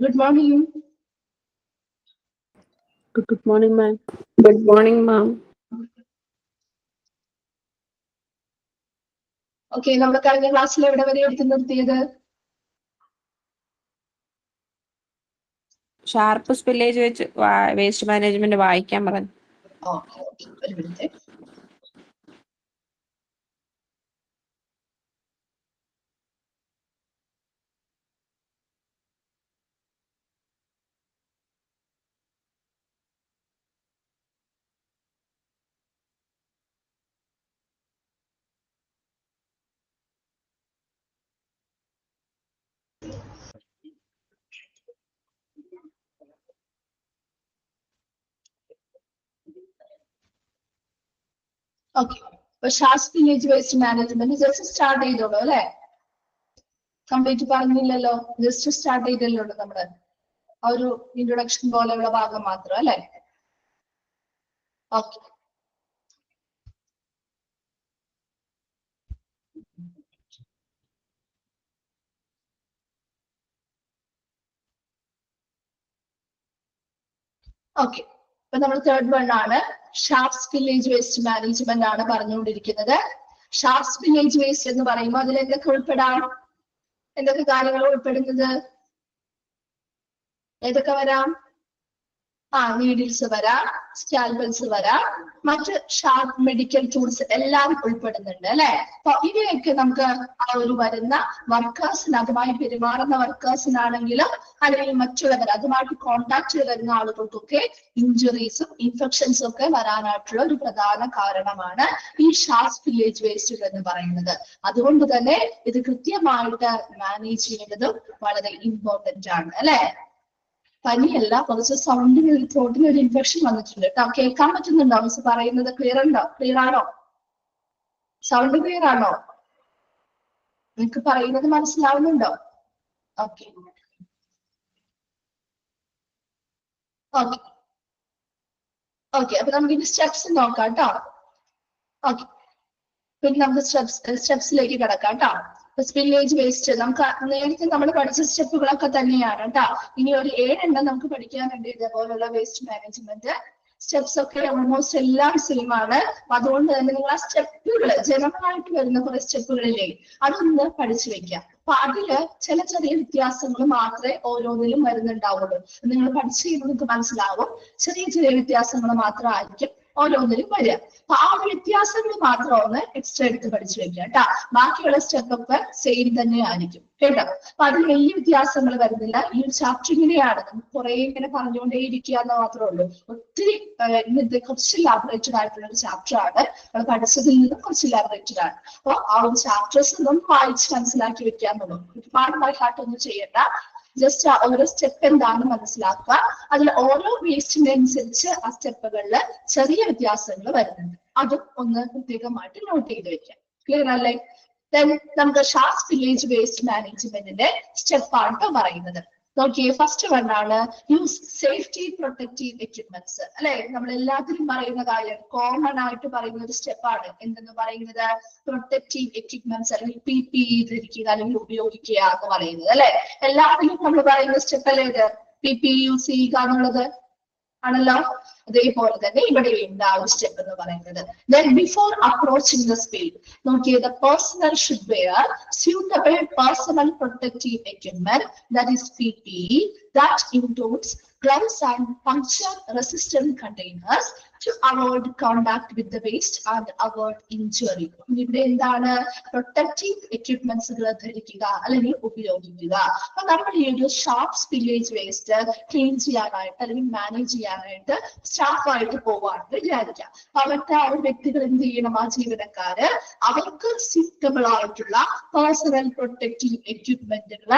Good morning. Good morning, ma'am. Good morning, ma'am. Okay, നമ്മൾ കഴിഞ്ഞ ക്ലാസ്സിൽ എവിടെ വരെ എടുത്തു നിർത്തിയത്? ഷാർപ്പ് സ്പില്ലേജ് വെച്ച് വേസ്റ്റ് മാനേജ്മെന്റ് വായിക്കാൻ പറഞ്ഞു. ഓക്കെ ഓക്കെ, ഒരു മിനിറ്റ്. ഓക്കെ, അപ്പൊ sharp spillage waste management just start ചെയ്തോളൂ അല്ലെ? കംപ്ലീറ്റ് പറഞ്ഞില്ലല്ലോ, ജസ്റ്റ് സ്റ്റാർട്ട് ചെയ്തല്ലോ നമ്മള്. ആ ഒരു ഇൻട്രൊഡക്ഷൻ പോലെയുള്ള ഭാഗം മാത്രം അല്ലെ? ഓക്കെ. ഓക്കെ, ഇപ്പൊ നമ്മൾ തേർഡ് വൺ ആണ് ഷാർപ്പ് സ്പില്ലേജ് വേസ്റ്റ് മാനേജ്മെന്റ് ആണ് പറഞ്ഞുകൊണ്ടിരിക്കുന്നത്. ഷാർപ്പ് സ്പില്ലേജ് വേസ്റ്റ് എന്ന് പറയുമ്പോൾ അതിൽ എന്തൊക്കെ ഉൾപ്പെടാം? എന്തൊക്കെ കാര്യങ്ങൾ ഉൾപ്പെടുന്നത്? ഏതൊക്കെ വരാം? നീഡിൽസ് വരാം, സ്കാൽപൽസ് വരാം, മറ്റ് ഷാർപ്പ് മെഡിക്കൽ ടൂൾസ് എല്ലാം ഉൾപ്പെടുന്നുണ്ട് അല്ലെ? അപ്പൊ ഇവയൊക്കെ നമുക്ക് ആ ഒരു വരുന്ന വർക്കേഴ്സിന്, അതുമായി പെരുമാറുന്ന വർക്കേഴ്സിനാണെങ്കിലും അല്ലെങ്കിൽ മറ്റുള്ളവർ അതുമായിട്ട് കോണ്ടാക്ട് വരുന്ന ആളുകൾക്കൊക്കെ ഇഞ്ചുറീസും ഇൻഫെക്ഷൻസും ഒക്കെ വരാനായിട്ടുള്ള ഒരു പ്രധാന കാരണമാണ് ഈ ഷാർപ്പ് സ്പില്ലേജ് വേസ്റ്റുകൾ എന്ന് പറയുന്നത്. അതുകൊണ്ട് തന്നെ ഇത് കൃത്യമായിട്ട് മാനേജ് ചെയ്യേണ്ടതും വളരെ ഇമ്പോർട്ടന്റ് ആണ് അല്ലെ? പനിയല്ല, കുറച്ച് സൗണ്ടിന് ഒരു ത്രോട്ടിന് ഒരു ഇൻഫെക്ഷൻ വന്നിട്ടുണ്ട് കേട്ടോ. കേൾക്കാൻ പറ്റുന്നുണ്ടോ മിസ് പറയുന്നത്? ക്ലിയർ ആണോ? സൗണ്ട് ക്ലിയർ ആണോ? നിങ്ങൾക്ക് പറയുന്നത് മനസ്സിലാവുന്നുണ്ടോ? ഓക്കെ ഓക്കെ ഓക്കെ, അപ്പൊ നമുക്ക് ഇനി സ്റ്റെപ്സ് നോക്കാം കേട്ടോ. ഓക്കെ, പിന്നെ നമുക്ക് സ്റ്റെപ്സിലേക്ക് കിടക്കാം കേട്ടോ. സ്പില്ലേജ് വേസ്റ്റ് നമുക്ക് നേരത്തെ നമ്മൾ പഠിച്ച സ്റ്റെപ്പുകളൊക്കെ തന്നെയാണ് കേട്ടോ. ഇനി ഒരു 7 എണ്ണം നമുക്ക് പഠിക്കാനുണ്ട് ഇതേപോലുള്ള വേസ്റ്റ് മാനേജ്മെന്റ് സ്റ്റെപ്സ് ഒക്കെ. ഓൾമോസ്റ്റ് എല്ലാം സെയിം ആണ്. അതുകൊണ്ട് തന്നെ നിങ്ങൾ ആ സ്റ്റെപ്പുകൾ ജനറലായിട്ട് വരുന്ന കുറെ സ്റ്റെപ്പുകളില്ലേ, അതൊന്ന് പഠിച്ചു വെക്കാം. അപ്പൊ അതില് ചില ചെറിയ വ്യത്യാസങ്ങൾ മാത്രമേ ഓരോന്നിലും വരുന്നുണ്ടാവുള്ളൂ. നിങ്ങൾ പഠിച്ചു കഴിയുമ്പോൾ നിങ്ങൾക്ക് മനസ്സിലാവും ചെറിയ ചെറിയ വ്യത്യാസങ്ങൾ മാത്രമായിരിക്കും ഓരോന്നിലും വരിക. അപ്പൊ ആ ഒരു വ്യത്യാസങ്ങൾ മാത്രം ഒന്ന് എക്സ്ട്രാ എടുത്ത് പഠിച്ചു വെക്കുക കേട്ടോ. ബാക്കിയുള്ള സ്റ്റെപ്പ് ഒക്കെ സെയിം തന്നെ ആയിരിക്കും കേട്ടോ. അപ്പൊ അതിൽ വലിയ വ്യത്യാസങ്ങൾ വരുന്നില്ല. ഈ ഒരു ചാപ്റ്റർ ഇങ്ങനെയാണ്, നമുക്ക് കുറെ ഇങ്ങനെ പറഞ്ഞുകൊണ്ടേ ഇരിക്കുക എന്ന് മാത്രമേ ഉള്ളൂ. ഒത്തിരി ഇന്നത്തെ കുറച്ച് ഇലാബറേറ്റഡ് ആയിട്ടുള്ള ഒരു ചാപ്റ്റർ ആണ്. നമ്മൾ പഠിച്ചതിൽ നിന്നും കുറച്ച് ഇലാബറേറ്റഡ് ആണ്. അപ്പൊ ആ ഒരു ചാപ്റ്റേഴ്സ് ഒന്നും വായിച്ച് മനസ്സിലാക്കി വെക്കാന്നുള്ളൂ. ഒരുപാട് ബൈഹാർട്ടൊന്നും ചെയ്യണ്ട. ജസ്റ്റ് ഓരോ സ്റ്റെപ്പ് എന്താണെന്ന് മനസ്സിലാക്കുക. അതിൽ ഓരോ വേസ്റ്റിന്റെ അനുസരിച്ച് ആ സ്റ്റെപ്പുകളിൽ ചെറിയ വ്യത്യാസങ്ങൾ വരുന്നുണ്ട്. അതും ഒന്ന് പ്രത്യേകമായിട്ട് നോട്ട് ചെയ്ത് വെക്കാം. ക്ലിയർ അല്ലേ? നമുക്ക് ഷാർപ്പ് സ്പില്ലേജ് വേസ്റ്റ് മാനേജ്മെന്റിന്റെ സ്റ്റെപ്പാണ് പറയുന്നത്. നോക്കിയേ, ഫസ്റ്റ് വൺ ആണ് യൂസ് സേഫ്റ്റി പ്രൊട്ടക്റ്റീവ് എക്യുപ്മെന്റ്സ് അല്ലെ? നമ്മൾ എല്ലാത്തിനും പറയുന്ന കാര്യം, കോമൺ ആയിട്ട് പറയുന്ന ഒരു സ്റ്റെപ്പാണ് എന്തെന്ന് പറയുന്നത്, പ്രൊട്ടക്റ്റീവ് എക്യുപ്മെന്റ്സ് അല്ലെങ്കിൽ PPE ധരിക്കുക അല്ലെങ്കിൽ ഉപയോഗിക്കുക എന്ന് പറയുന്നത് അല്ലെ? എല്ലാത്തിനും നമ്മൾ പറയുന്ന സ്റ്റെപ്പ് അല്ലേ ഇത്, PPE യൂസ് ചെയ്യുക എന്നുള്ളത് ആണല്ലോ. അതേപോലെ തന്നെ ഇവിടെ ഉണ്ട് ആ ഒരു സ്റ്റെപ്പ് എന്ന് പറയുന്നത്. Then before approaching the spill, നോക്കിയേ, the personnel should wear suitable personal protective equipment, that is PPE, that includes gloves and puncture resistant containers to avoid contact with the waste and avoid injury. ഇവിടെ എന്താണ്, protective എക്യുപ്മെന്റ്സുകൾ ധരിക്കുക അല്ലെങ്കിൽ ഉപയോഗിക്കുക. അപ്പൊ നമ്മൾ ഈ ഒരു ഷാർപ്പ് സ്പില്ലേജ് വേസ്റ്റ് ക്ലീൻ ചെയ്യാനായിട്ട് അല്ലെങ്കിൽ മാനേജ് ചെയ്യാനായിട്ട് സ്റ്റാഫായിട്ട് പോവാണെന്ന് വിചാരിക്കാം. അവർക്ക് ആ ഒരു വ്യക്തികൾ എന്ത് ചെയ്യണം, ആ ജീവനക്കാര് അവർക്ക് സ്യൂട്ടബിൾ ആയിട്ടുള്ള പേഴ്സണൽ പ്രൊട്ടക്റ്റീവ് എക്യുപ്മെന്റുകൾ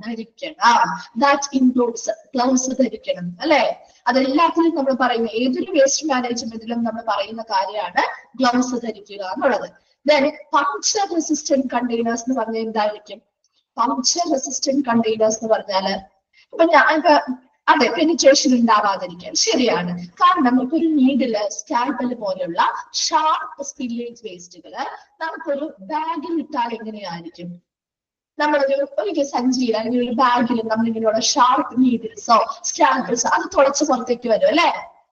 ധരിക്കണം. ദാറ്റ് ഇൻക്ലൂഡ്സ് ഗ്ലൗസ് ധരിക്കണം അല്ലെ? അതെല്ലാത്തിനും നമ്മൾ പറയുന്ന ഏതൊരു വേസ്റ്റ് മാനേജ്മെന്റിലും നമ്മൾ പറയുന്ന കാര്യമാണ് ഗ്ലൗസ് ധരിക്കുക എന്നുള്ളത്. Then puncture resistant containers എന്ന് പറഞ്ഞാൽ എന്തായിരിക്കും? puncture resistant containers എന്ന് പറഞ്ഞാല് ഇപ്പൊ അതെ, പെനിട്രേഷൻ ഉണ്ടാവാതിരിക്കാൻ ശരിയാണ്. കാരണം നമുക്കൊരു നീഡില്, സ്കാൽപ്പല് പോലെയുള്ള ഷാർപ്പ് സ്പില്ലേജ് വേസ്റ്റുകള് നമുക്കൊരു ബാഗിൽ ഇട്ടാൽ എങ്ങനെയായിരിക്കും? നമ്മളൊരു സഞ്ചിയിൽ അല്ലെങ്കിൽ ഒരു ബാഗിൽ നമ്മളിങ്ങനെയുള്ള ഷാർപ്പ് നീഡിൽസോ സ്റ്റാമ്പിൾസോ അത് തുളച്ച് പുറത്തേക്ക് വരും അല്ലെ?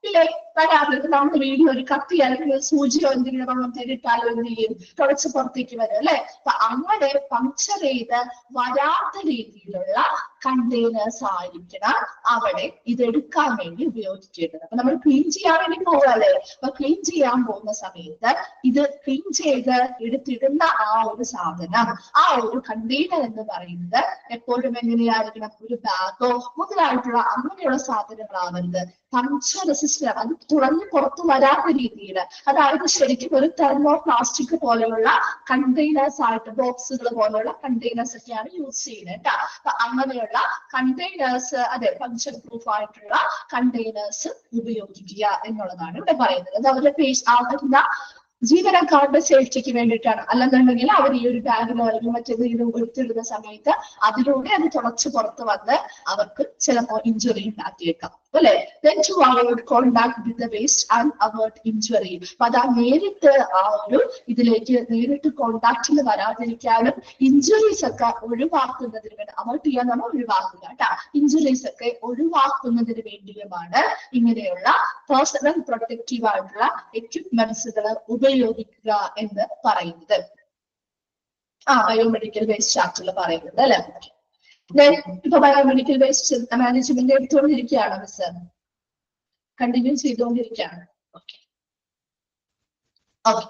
ഇല്ലേ? വരാറില്ല. നമ്മൾ വീഡിയോ ഒരു കത്തി അല്ലെങ്കിൽ ഒരു സൂചിയോ എന്തെങ്കിലും നമ്മൾ തരിട്ടാലോ എന്ത് ചെയ്യും? തുളച്ച് പുറത്തേക്ക് വരും അല്ലെ? അപ്പൊ അങ്ങനെ പങ്ക്ചർ ചെയ്ത് വരാത്ത രീതിയിലുള്ള കണ്ടെയ്നേഴ്സ് ആയിരിക്കണം അവിടെ ഇതെടുക്കാൻ വേണ്ടി ഉപയോഗിക്കേണ്ടത്. അപ്പൊ നമ്മൾ ക്ലീൻ ചെയ്യാൻ വേണ്ടി പോകല്ലേ? അപ്പൊ ക്ലീൻ ചെയ്യാൻ പോകുന്ന സമയത്ത് ഇത് ക്ലീൻ ചെയ്ത് എടുത്തിടുന്ന ആ ഒരു സാധനം, ആ ഒരു കണ്ടെയ്നർ എന്ന് പറയുന്നത് എപ്പോഴും എങ്ങനെയായിരിക്കണം? ഒരു ബാഗോ മുതലായിട്ടുള്ള അങ്ങനെയുള്ള സാധനങ്ങളാവരുത്. പങ്ക്ചർ റെസിസ്റ്റർ, അത് തുറന്ന് പുറത്തു വരാത്ത രീതിയിൽ, അതായത് ശരിക്കും ഒരു തെർമോ പ്ലാസ്റ്റിക് പോലെയുള്ള കണ്ടെയ്നേഴ്സ് ആയിട്ട്, ബോക്സുകൾ പോലെയുള്ള കണ്ടെയ്നേഴ്സ് ഒക്കെയാണ് യൂസ് ചെയ്യുന്നത് കേട്ടോ. അപ്പൊ അങ്ങനെയുള്ള കണ്ടെയ്നേഴ്സ്, അതെ, പങ്ക്ചർ പ്രൂഫ് ആയിട്ടുള്ള കണ്ടെയ്നേഴ്സ് ഉപയോഗിക്കുക എന്നുള്ളതാണ് ഇവിടെ പറയുന്നത്. അത് അവരുടെ ജീവനക്കാരുടെ സേഫ്റ്റിക്ക് വേണ്ടിയിട്ടാണ്. അല്ലെന്നുണ്ടെങ്കിൽ അവർ ഈ ഒരു ബാഗിലോ അല്ലെങ്കിൽ മറ്റെന്തെങ്കിലും എടുത്തിടുന്ന സമയത്ത് അതിലൂടെ അത് തുളച്ച് പുറത്ത് വന്ന് അവർക്ക് ചിലപ്പോൾ ഇഞ്ചുറി ഉണ്ടാക്കിയേക്കാം അല്ലെ? Then to avoid contact with the waste and avert injury. അപ്പൊ അതാ നേരിട്ട് ആ ഒരു ഇതിലേക്ക് നേരിട്ട് കോണ്ടാക്റ്റിൽ വരാതിരിക്കാനും ഇഞ്ചുറീസ് ഒക്കെ ഒഴിവാക്കുന്നതിന് വേണ്ടി, അവോയ്ഡ് ചെയ്യാൻ നമ്മൾ ഒഴിവാക്കുക കേട്ടോ, ഇഞ്ചുറീസ് ഒക്കെ ഒഴിവാക്കുന്നതിന് വേണ്ടിയുമാണ് ഇങ്ങനെയുള്ള പേഴ്സണൽ പ്രൊട്ടക്റ്റീവ് ആയിട്ടുള്ള എക്യുപ്മെന്റ്സുകൾ ഉപയോഗിക്കുക എന്ന് പറയുന്നത്. ബയോമെഡിക്കൽ വേസ്റ്റ് ചാപ്റ്ററിൽ പറയുന്നത് അല്ലെ? ഇപ്പൊ ബയോമെഡിക്കൽ വേസ്റ്റ് മാനേജ്മെന്റ് എടുത്തുകൊണ്ടിരിക്കുകയാണ് മിസ്, കണ്ടിന്യൂ ചെയ്തുകൊണ്ടിരിക്കുകയാണ്. Okay okay.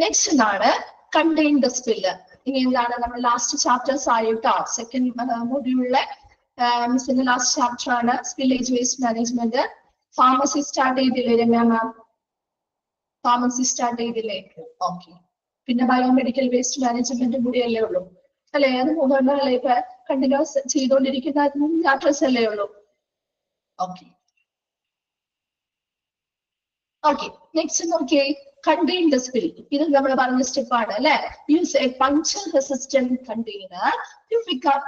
നെക്സ്റ്റ് ആണ് കണ്ടെയ്ൻ ദ സ്പില്ല്. ഇനി എന്താണ് നമ്മൾ ലാസ്റ്റ് ചാപ്റ്റേഴ്സ് ആയിട്ടോ, സെക്കൻഡ് മൊഡ്യൂളിലെ മിസ്സിന്റെ ലാസ്റ്റ് ചാപ്റ്റർ ആണ് spillage waste management. Pharmacy start ചെയ്തില്ലേ രമ്യ മാം? ഫാർമസി സ്റ്റാർട്ട് ചെയ്തില്ലേ? ഓക്കെ. പിന്നെ ബയോമെഡിക്കൽ വേസ്റ്റ് മാനേജ്മെന്റ് കൂടിയല്ലേ ഉള്ളൂ അല്ലെ? അത് മൂന്നെണ്ണല്ലേ ഇപ്പൊ കണ്ടിന്യൂസ് ചെയ്തുകൊണ്ടിരിക്കുന്ന ചാപ്റ്റേഴ്സ് അല്ലേ ഉള്ളൂ? Okay okay. നെക്സ്റ്റ് നോക്കിയേ, contain the spill. ഇത് നമ്മൾ പറഞ്ഞ സ്റ്റെപ്പാണ് അല്ലെ? Use A puncture resistant container to pick up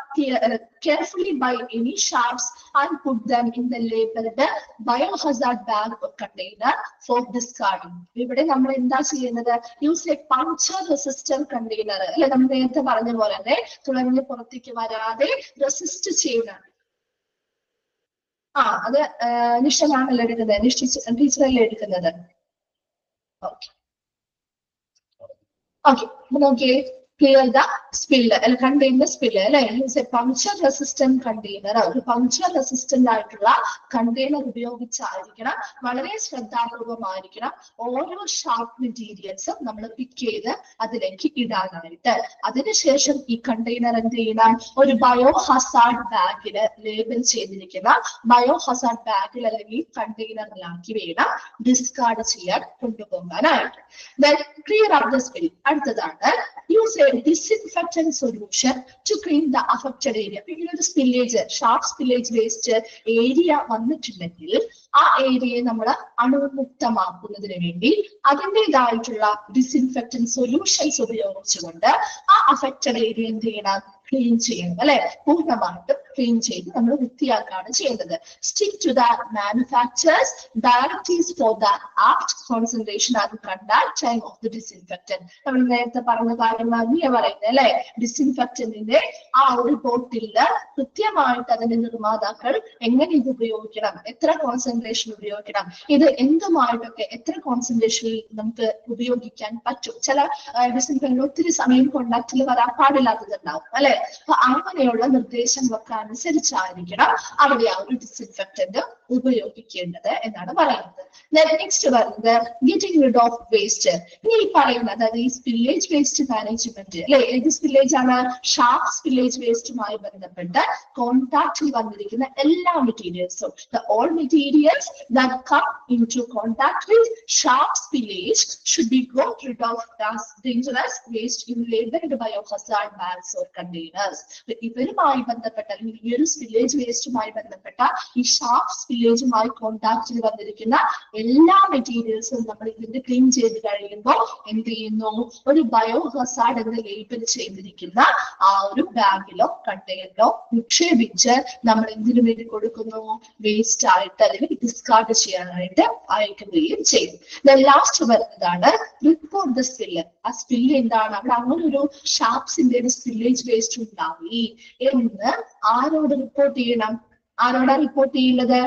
carefully by any sharps and put them in the labeled biohazard bag or container for discarding. ഇവിടെ നമ്മൾ എന്താ ചെയ്യുന്നത്? Use A puncture resistant container അല്ലെ? നമ്മൾ നേരത്തെ പറഞ്ഞ പോലെ തന്നെ തുളഞ്ഞ് പുറത്തേക്ക് വരാതെ റെസിസ്റ്റ് ചെയ്യുന്ന, അത് നിഷ്ഠനാണല്ലോ എടുക്കുന്നത്, ടീച്ചറല്ലേ എടുക്കുന്നത്. Okay okay. അപ്പൊ നോക്കിയേ, clear the spill and contain the spill അല്ലെ? Use A puncture resistant container. ഒരു പങ്ക്ചർ റെസിസ്റ്റന്റ് ആയിട്ടുള്ള കണ്ടെയ്നർ ഉപയോഗിച്ചായിരിക്കണം, വളരെ ശ്രദ്ധാപൂർവമായിരിക്കണം ഓരോ ഷാർപ്പ് മെറ്റീരിയൽസും നമ്മൾ പിക്ക് ചെയ്ത് അതിലേക്ക് ഇടാനായിട്ട്. അതിനുശേഷം ഈ കണ്ടെയ്നർ എന്ത് ചെയ്യണം? ഒരു ബയോ ഹസാർഡ് ബാഗില് ലേബൽ ചെയ്തിരിക്കുന്ന ബയോ ഹസാർഡ് ബാഗിൽ അല്ലെങ്കിൽ കണ്ടെയ്നറിലാക്കി വേണം ഡിസ്കാർഡ് ചെയ്യാൻ കൊണ്ടുപോകാനായിട്ട്. Then clear up the spill. അടുത്തതാണ് use a disinfectant solution to clean the affected area. ഇങ്ങനൊരു spillage, sharp spillage waste area വന്നിട്ടുണ്ടെങ്കിൽ ആ ഏരിയയെ നമ്മൾ അണുമുക്തമാക്കുന്നതിന് വേണ്ടി അതിൻ്റെതായിട്ടുള്ള ഡിസിൻഫെക്റ്റന്റ് സൊല്യൂഷൻസ് ഉപയോഗിച്ചുകൊണ്ട് ആ അഫക്റ്റഡ് ഏരിയ എന്ത് ചെയ്യണം? ക്ലീൻ ചെയ്യണം അല്ലെ? പൂർണ്ണമായിട്ടും ക്ലീൻ ചെയ്ത് നമ്മൾ വൃത്തിയാക്കാണ് ചെയ്യുന്നത്. Stick to the manufacturer's directives for the apt concentration and contact time of the disinfectant. നമ്മൾ നേരത്തെ പറഞ്ഞ കാര്യങ്ങൾ നീ പറയുന്നത് അല്ലെ? ഡിസിൻഫെക്റ്റന്റിന്റെ ആ ഒരു ബോട്ടിലില് കൃത്യമായിട്ട് അതിന്റെ നിർമ്മാതാക്കൾ എങ്ങനെ ഇത് ഉപയോഗിക്കണം, എത്ര കോൺസെൻട്രേഷൻ ഉപയോഗിക്കണം, ഇത് എന്തുമായിട്ടൊക്കെ എത്ര കോൺസെൻട്രേഷനിൽ നമുക്ക് ഉപയോഗിക്കാൻ പറ്റും. ചില ഡിസിൻഫെക്റ്റന്റ് ഒത്തിരി സമയം കോണ്ടാക്റ്റിൽ വരാൻ പാടില്ലാത്തതുണ്ടാവും അല്ലെ? അപ്പൊ അങ്ങനെയുള്ള നിർദ്ദേശങ്ങളൊക്കെ അനുസരിച്ചായിരിക്കണം അവിടെ ആ ഒരു ഡിസിൻഫെക്റ്റന്റ് ഉപയോഗിക്കേണ്ടത് എന്നാണ് പറയുന്നത്. നെക്സ്റ്റ് പറയുന്നത് ഗെറ്റിംഗ് റിഡ് ഓഫ് വേസ്റ്റ്. ഈ പറയുന്നത്, അതായത് ഈ സ്പില്ലേജ് വേസ്റ്റ് മാനേജ്മെന്റ് അല്ലെ? ഏത് സ്പില്ലേജ് ആണ്? ഷാർപ്പ് സ്പില്ലേജ് വേസ്റ്റുമായി ബന്ധപ്പെട്ട് കോൺടാക്റ്റിൽ വന്നിരിക്കുന്ന എല്ലാ മെറ്റീരിയൽസും, all materials that come into contact with sharp spillage should be got rid of as dangerous waste in labeled biohazard bags or containers. ഇവരുമായി ബന്ധപ്പെട്ട ഈ ഒരു സ്പില്ലേജ് വേസ്റ്റുമായി ബന്ധപ്പെട്ട ഈ ഷാർപ്പ് സ്പില്ലേജുമായി കോണ്ടാക്റ്റിൽ വന്നിരിക്കുന്ന എല്ലാ മെറ്റീരിയൽസും നമ്മൾ ഇതിന്റെ ക്ലീൻ ചെയ്ത് കഴിയുമ്പോൾ എന്ത് ചെയ്യുന്നു, ഒരു ബയോ ഹസാർഡ് എന്ന് ലേബൽ ചെയ്തിരിക്കുന്ന ആ ഒരു ബാഗിലോ കണ്ടെയ്നറിലോ നിക്ഷേപിച്ച് നമ്മൾ എന്തിനു വേണ്ടി കൊടുക്കുന്നു, വേസ്റ്റ് ആയിട്ട് അല്ലെങ്കിൽ ഡിസ്കാർഡ് ചെയ്യാനായിട്ട് അയക്കുകയും ചെയ്യും. ലാസ്റ്റ് വരുന്നതാണ് റിപ്പോർട്ട് ദ സ്പില്ല്. ആ സ്പില്ല് എന്താണ്, അവിടെ അങ്ങനെ ഒരു ഷാപ്സിന്റെ ഒരു സ്പില്ലേജ് വേസ്റ്റ് ഉണ്ടായി എന്ന് ആരോട് റിപ്പോർട്ട് ചെയ്യണം? ആരോടാ റിപ്പോർട്ട് ചെയ്യുന്നത്?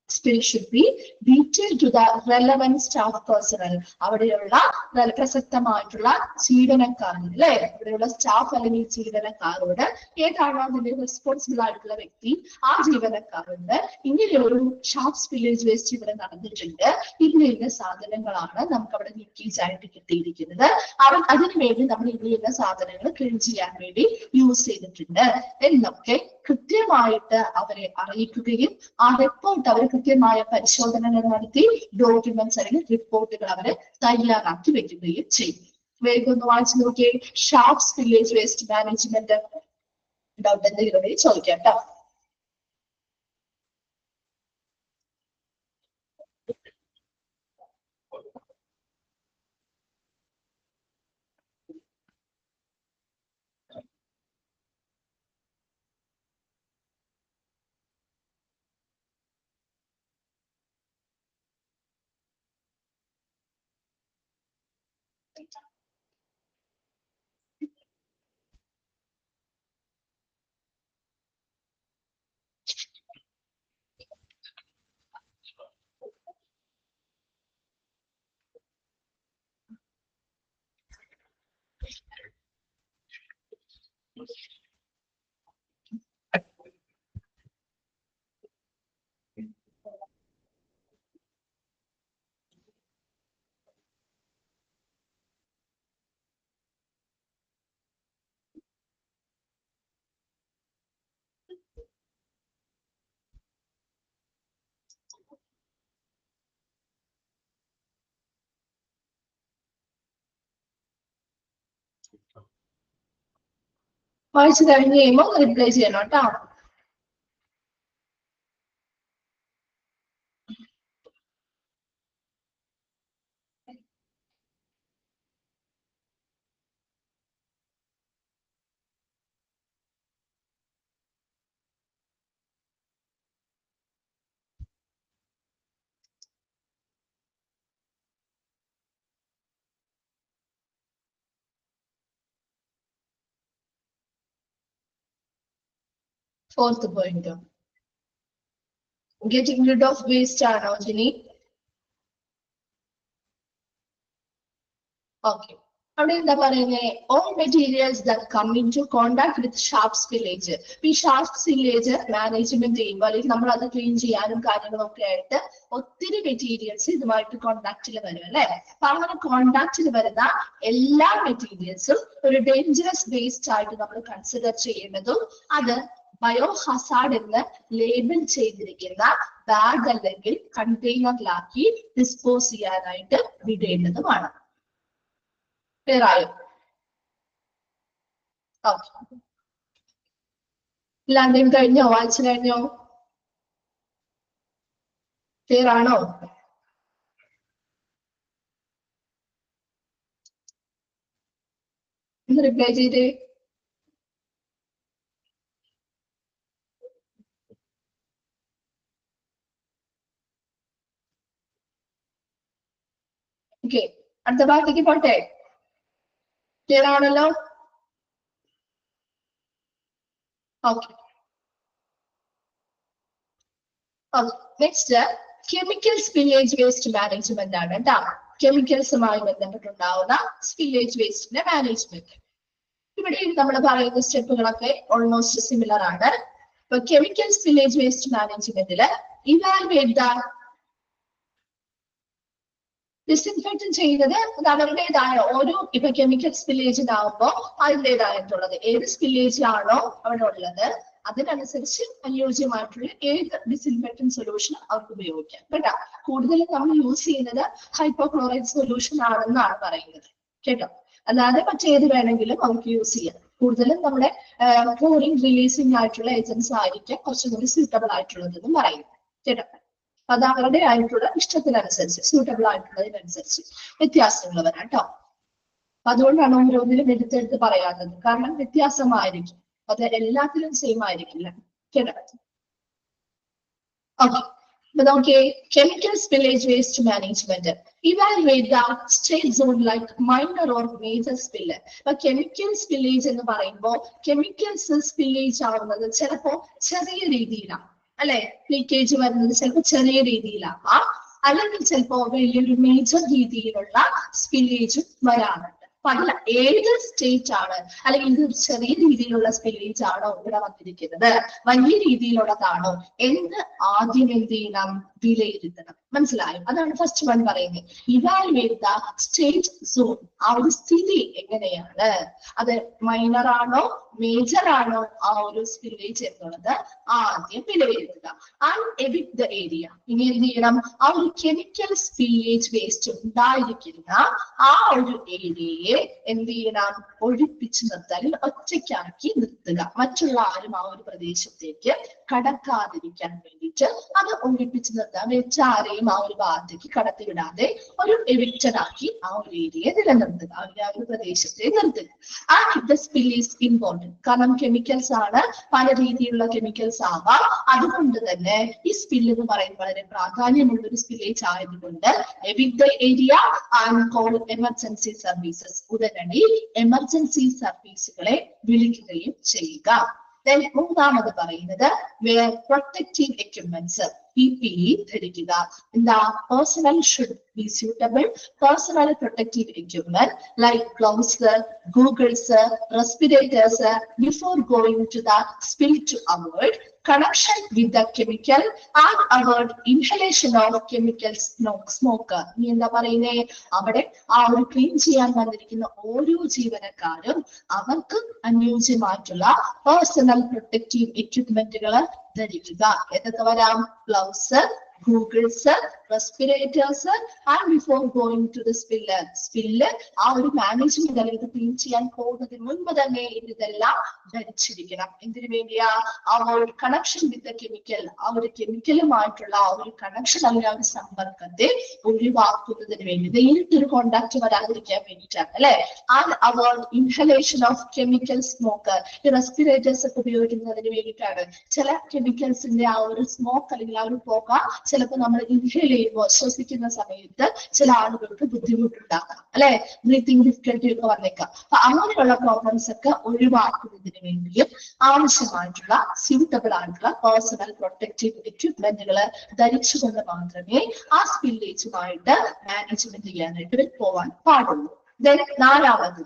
Spill should be detailed to the relevant staff personnel. അവിടെയുള്ള പ്രസക്തമായിട്ടുള്ള ജീവനക്കാരൻ അല്ലെ, അവിടെയുള്ള സ്റ്റാഫ് അല്ലെങ്കിൽ ജീവനക്കാരോട് ഏതാണോ അതിന്റെ റെസ്പോൺസിബിൾ ആയിട്ടുള്ള വ്യക്തി ആ ജീവനക്കാരോട് ഇങ്ങനെ ഒരു ഷാപ്പ് സ്പില്ലേജ് വേസ്റ്റ് ഇവിടെ നടന്നിട്ടുണ്ട്, ഇന്ന സാധനങ്ങളാണ് നമുക്ക് അവിടെ ലീക്കേജ് ആയിട്ട് കിട്ടിയിരിക്കുന്നത്, അതിനുവേണ്ടി നമ്മൾ ഇന്ന സാധനങ്ങൾ ക്ലീൻ ചെയ്യാൻ വേണ്ടി യൂസ് ചെയ്തിട്ടുണ്ട് എന്നൊക്കെ കൃത്യമായിട്ട് അവരെ അറിയിക്കുകയും ആ റിപ്പോർട്ട് അവർ കൃത്യമായ പരിശോധനകൾ നടത്തി ഡോക്യുമെന്റ്സ് അല്ലെങ്കിൽ റിപ്പോർട്ടുകൾ അവരെ തയ്യാറാക്കി വെക്കുകയും ചെയ്യും. വേഗം ഒന്ന് വായിച്ചു നോക്കിയേ. Shop spillage waste management doubt എന്തെങ്കിലും ചോദിക്കാം കേട്ടോ. വായിച്ചു കഴിഞ്ഞ് കഴിയുമ്പോൾ റിപ്ലൈ ചെയ്യണം കേട്ടോ. Fourth point. Getting rid of waste ആണോ ജിനി? Okay. അവിടെ എന്താ പറയുന്നത്? All materials that come into contact with sharp spillage. ഈ ഷാർപ്പ് സ്പില്ലേജ് മാനേജ്മെന്റ് ചെയ്യുമ്പോൾ അല്ലെങ്കിൽ നമ്മൾ അത് ക്ലീൻ ചെയ്യാനും കാര്യങ്ങളൊക്കെ ആയിട്ട് ഒത്തിരി മെറ്റീരിയൽസ് ഇതുമായിട്ട് കോണ്ടാക്റ്റിൽ വരും അല്ലെ. അപ്പൊ അങ്ങനെ കോണ്ടാക്റ്റിൽ വരുന്ന എല്ലാ മെറ്റീരിയൽസും ഒരു ഡേഞ്ചറസ് വേസ്റ്റ് ആയിട്ട് നമ്മൾ കൺസിഡർ ചെയ്യേണ്ടതും അത് ബയോ ഹസാർഡ് എന്ന് ലേബിൾ ചെയ്തിരിക്കുന്ന ബാഗ് അല്ലെങ്കിൽ കണ്ടെയ്നറിലാക്കി ഡിസ്പോസ് ചെയ്യാനായിട്ട് വിടേണ്ടതുമാണ്. ക്ലിയർ ആയോ? ഓക്കെ. എല്ലാവരുടെയും കഴിഞ്ഞോ? വായിച്ചു കഴിഞ്ഞോ? ക്ലിയർ ആണോ? ഒന്ന് റിപ്ലൈ ചെയ്തേ. ഓക്കെ, അടുത്ത ഭാഗത്തേക്ക് പോട്ടെ. ക്ലിയർ ആണല്ലോ? Okay. Next chemical spillage waste management ആണ് കേട്ടോ. കെമിക്കൽസുമായി ബന്ധപ്പെട്ടുണ്ടാവുന്ന സ്പില്ലേജ് വേസ്റ്റിന്റെ മാനേജ്മെന്റ്. ഇവിടെ നമ്മൾ പറയുന്ന സ്റ്റെപ്പുകളൊക്കെ ഓൾമോസ്റ്റ് സിമിലർ ആണ്. ഇപ്പൊ കെമിക്കൽ സ്പില്ലേജ് വേസ്റ്റ് മാനേജ്മെന്റില് ഇവാലുവേറ്റ് ദ ഡിസിൻഫെക്ഷൻ ചെയ്യുന്നത് അത് അവരുടേതായ ഓരോ ഇപ്പൊ കെമിക്കൽ സ്പില്ലേജിനാവുമ്പോൾ അതിൻ്റെതായിട്ടുള്ളത് ഏത് സ്പില്ലേജ് ആണോ അവിടെ ഉള്ളത് അതിനനുസരിച്ച് അനുയോജ്യമായിട്ടുള്ള ഏത് ഡിസിൻഫെക്ഷൻ സൊല്യൂഷൻ അവർക്ക് ഉപയോഗിക്കാം കേട്ടോ. കൂടുതലും നമ്മൾ യൂസ് ചെയ്യുന്നത് ഹൈപ്പോക്ലോറൈഡ് സൊല്യൂഷൻ ആണെന്നാണ് പറയുന്നത് കേട്ടോ. അല്ലാതെ മറ്റേത് വേണമെങ്കിലും അവർക്ക് യൂസ് ചെയ്യാം. കൂടുതലും നമ്മുടെ ക്ലോറിൻ റിലീസിംഗ് ആയിട്ടുള്ള ഏജൻസ് ആയിരിക്കാം കുറച്ചും കൂടി സ്യൂട്ടബിൾ ആയിട്ടുള്ളതെന്നും പറയുന്നത് കേട്ടോ. അത് അവരുടെ ആയിട്ടുള്ള ഇഷ്ടത്തിനനുസരിച്ച് സൂട്ടബിൾ ആയിട്ടുള്ളതിനനുസരിച്ച് വ്യത്യാസങ്ങൾ വരാം കേട്ടോ. അതുകൊണ്ടാണ് ഓരോന്നിലും എടുത്തെടുത്ത് പറയാത്തത്, കാരണം വ്യത്യാസമായിരിക്കും, അത് എല്ലാത്തിലും സെയിം ആയിരിക്കില്ല. കേട്ടോ. ഓക്കെ, അപ്പൊ നോക്കിയേ, chemical spillage waste management. Evaluate the state zone like minor or major spill. അപ്പൊ കെമിക്കൽ സ്പില്ലേജ് എന്ന് പറയുമ്പോൾ കെമിക്കൽസ് സ്പില്ലേജ് ആവുന്നത് ചിലപ്പോ ചെറിയ രീതിയിലാണ്, അല്ലെ? ലീക്കേജ് വരുന്നത് ചിലപ്പോൾ ചെറിയ രീതിയിലാവാം, അല്ലെങ്കിൽ ചിലപ്പോ വലിയൊരു മേജർ രീതിയിലുള്ള സ്പില്ലേജ് വരാറുണ്ട്. അപ്പൊ അതിൽ ഏത് സ്റ്റേറ്റ് ആണ്, അല്ലെങ്കിൽ ഇത് ചെറിയ രീതിയിലുള്ള സ്പില്ലേജ് ആണോ ഇവിടെ വന്നിരിക്കുന്നത്, വലിയ രീതിയിലുള്ളതാണോ എന്ന് ആദ്യം എന്ത് ചെയ്യണം, വിലയിരുത്തണം. മനസ്സിലായോ? അതാണ് ഫസ്റ്റ് വൺ പറയുന്നത്. ഇവാലുവേറ്റ് ദ സ്റ്റേറ്റ് സോൺ, ആ ഒരു സ്ഥിതി എങ്ങനെയാണ്, അത് മൈനർ ആണോ മേജർ ആണോ ആ ഒരു സ്പില്ലേജ് എന്നുള്ളത് ആദ്യം വിലയിരുത്തുക. And evict the area. ഇനി എന്ത് ചെയ്യണം, ആ ഒരു കെമിക്കൽ സ്പില്ലേജ് വേസ്റ്റ് ഉണ്ടായിരിക്കുന്ന ആ ഒരു ഏരിയയെ എന്ത് ചെയ്യണം, ഒഴിപ്പിച്ചു നിർത്താൻ, ഒറ്റയ്ക്കാക്കി നിർത്തുക. മറ്റുള്ള ആരും ആ ഒരു പ്രദേശത്തേക്ക് കടക്കാതിരിക്കാൻ വേണ്ടിയിട്ട് അത് ഒഴിപ്പിച്ചു നിർത്താൻ, വെച്ചാരെയും ആ ഒരു ഭാഗത്തേക്ക് കടത്തിവിടാതെ ഒരു എവിക്റ്റഡ് ആക്കി ആ ഒരു ഏരിയയെ നിലനിർത്തുക, ആ ഒരു പ്രദേശത്തെ നിർത്തുക. And the spill is important, കാരണം കെമിക്കൽസ് ആണ്, പല രീതിയിലുള്ള കെമിക്കൽസ് ആവാം. അതുകൊണ്ട് തന്നെ ഈ സ്പിൽ എന്ന് പറയുന്നത് വളരെ പ്രാധാന്യമുള്ള ഒരു സ്പില്ലേജ് ആയതുകൊണ്ട് evict the area and call emergency services, ഉടനടി എമർജൻസി സർവീസുകളെ വിളിക്കുകയും ചെയ്യുക. മൂന്നാമത് പറയുന്നത് പ്രൊട്ടക്റ്റീവ് എക്യുപ്മെന്റ്സ്, PPE ധരിക്കുക. എന്താ? Personal should be suitable personal protective equipment like gloves, goggles, respirators before going to the spill to avoid connection with the chemical and avoid inhalation of chemical smoke. ഇനി എന്താ പറയുന്നേ, അവിടെ ആ ഒരു clean ചെയ്യാൻ വന്നിരിക്കുന്ന ഓരോ ജീവനക്കാരും അവർക്ക് അനുയോജ്യമായിട്ടുള്ള പേഴ്സണൽ പ്രൊട്ടക്റ്റീവ് എക്യുപ്മെന്റുകൾ ധരിക്കുക. ഏതൊക്കെ വരാം? Gloves, goggles, respirators and before going to the spill ആ ഒരു മാനേജ്മെന്റ് അല്ലെങ്കിൽ ക്ലീൻ ചെയ്യാൻ പോകുന്നതിന് മുൻപ് തന്നെ ഇതെല്ലാം ധരിച്ചിരിക്കണം. എന്തിനു വേണ്ടിയാ? ആ ഒരു കണക്ഷൻ വിത്ത് ദ കെമിക്കൽ, ആ ഒരു കെമിക്കലുമായിട്ടുള്ള ആ ഒരു കണക്ഷൻ അല്ലെങ്കിൽ ആ ഒരു സമ്പർക്കത്തെ ഒഴിവാക്കുന്നതിന് വേണ്ടി, നേരിട്ടൊരു കോണ്ടാക്ട് വരാതിരിക്കാൻ വേണ്ടിയിട്ടാണ്, അല്ലെ? And avoid inhalation of chemical smoke, ഈ റെസ്പിറേറ്റേഴ്സ് ഒക്കെ ഉപയോഗിക്കുന്നതിന് വേണ്ടിയിട്ടാണ്. ചില കെമിക്കൽസിന്റെ ആ ഒരു സ്മോക്ക് അല്ലെങ്കിൽ ആ ഒരു പുക ചിലപ്പോൾ നമ്മൾ ഇൻഹേൽ ചെയ്യുമ്പോൾ, ശ്വസിക്കുന്ന സമയത്ത് ചില ആളുകൾക്ക് ബുദ്ധിമുട്ടുണ്ടാക്കാം, അല്ലെ? ബ്രീത്തിങ് ഡിഫിക്കൽറ്റി ഒക്കെ വന്നേക്കാം. അപ്പൊ അങ്ങനെയുള്ള പ്രോബ്ലംസ് ഒക്കെ ഒഴിവാക്കുന്നതിന് വേണ്ടിയും ആവശ്യമായിട്ടുള്ള സ്യൂട്ടബിൾ ആയിട്ടുള്ള പേഴ്സണൽ പ്രൊട്ടക്റ്റീവ് എക്യുപ്മെന്റുകൾ ധരിച്ചുകൊണ്ട് മാത്രമേ ആ സ്പില്ലേജുമായിട്ട് മാനേജ്മെന്റ് ചെയ്യാനായിട്ട് പോവാൻ പാടുള്ളൂ. നാലാമത്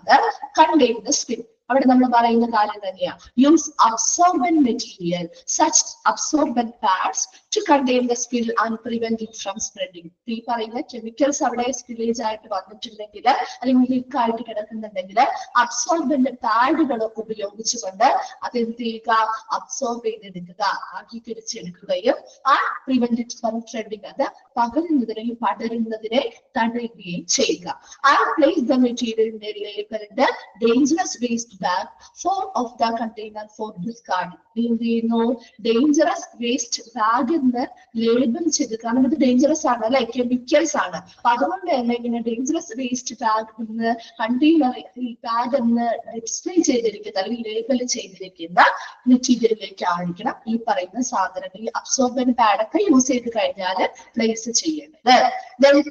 കണ്ടെയ്ൻ ദ സ്പിൽ. അവിടെ നമ്മൾ പറയുന്ന കാര്യം തന്നെയാണ്, use absorbent material such absorbent pads to contain the spill and prevent it from spreading. ഈ പറയുന്ന കെമിക്കൽസ് അവിടെ സ്പില്ലേജ് ആയിട്ട് വന്നിട്ടുണ്ടെങ്കിൽ അല്ലെങ്കിൽ ലീക്ക് ആയിട്ട് കിടക്കുന്നുണ്ടെങ്കിൽ അബ്സോർബന്റ് പാഡുകൾ ഉപയോഗിച്ചുകൊണ്ട് അതെന്ത് ചെയ്യുക, അബ്സോർബ് ചെയ്തെടുക്കുക, ആഗീകരിച്ചെടുക്കുകയും ആ പ്രിവെന്റ് ഇറ്റ് ഫ്രം സ്പ്രെഡിങ്, അത് പകരുന്നതിനെ പടരുന്നതിനെ തടയുകയും ചെയ്യുക. And place the material in A labelled dangerous waste bag full of the container for discard. എന്ത് ചെയ്യുന്നു, ഡേഞ്ചറസ് വേസ്റ്റ് ബാഗ് എന്ന് ലേബിൾ ചെയ്ത്, കാരണം ഇത് ഡേഞ്ചറസ് ആണ്, അല്ലെ? കെമിക്കൽസ് ആണ്. അപ്പൊ അതുകൊണ്ട് തന്നെ ഇങ്ങനെ ഡേഞ്ചറസ് വേസ്റ്റ് ബാഗ് എന്ന് കണ്ടെയ്നർ ബാഗ് എന്ന് ഡിസ്പ്ലേ ചെയ്തിരിക്കുന്ന അല്ലെങ്കിൽ ലേബിൾ ചെയ്തിരിക്കുന്ന മെറ്റീരിയലിലേക്ക് ആയിരിക്കണം ഈ പറയുന്ന സാധനങ്ങൾ, ഈ അബ്സോർബന്റ് പാഡ് ഒക്കെ യൂസ് ചെയ്ത് കഴിഞ്ഞാൽ പ്ലേസ് ചെയ്യേണ്ടത്.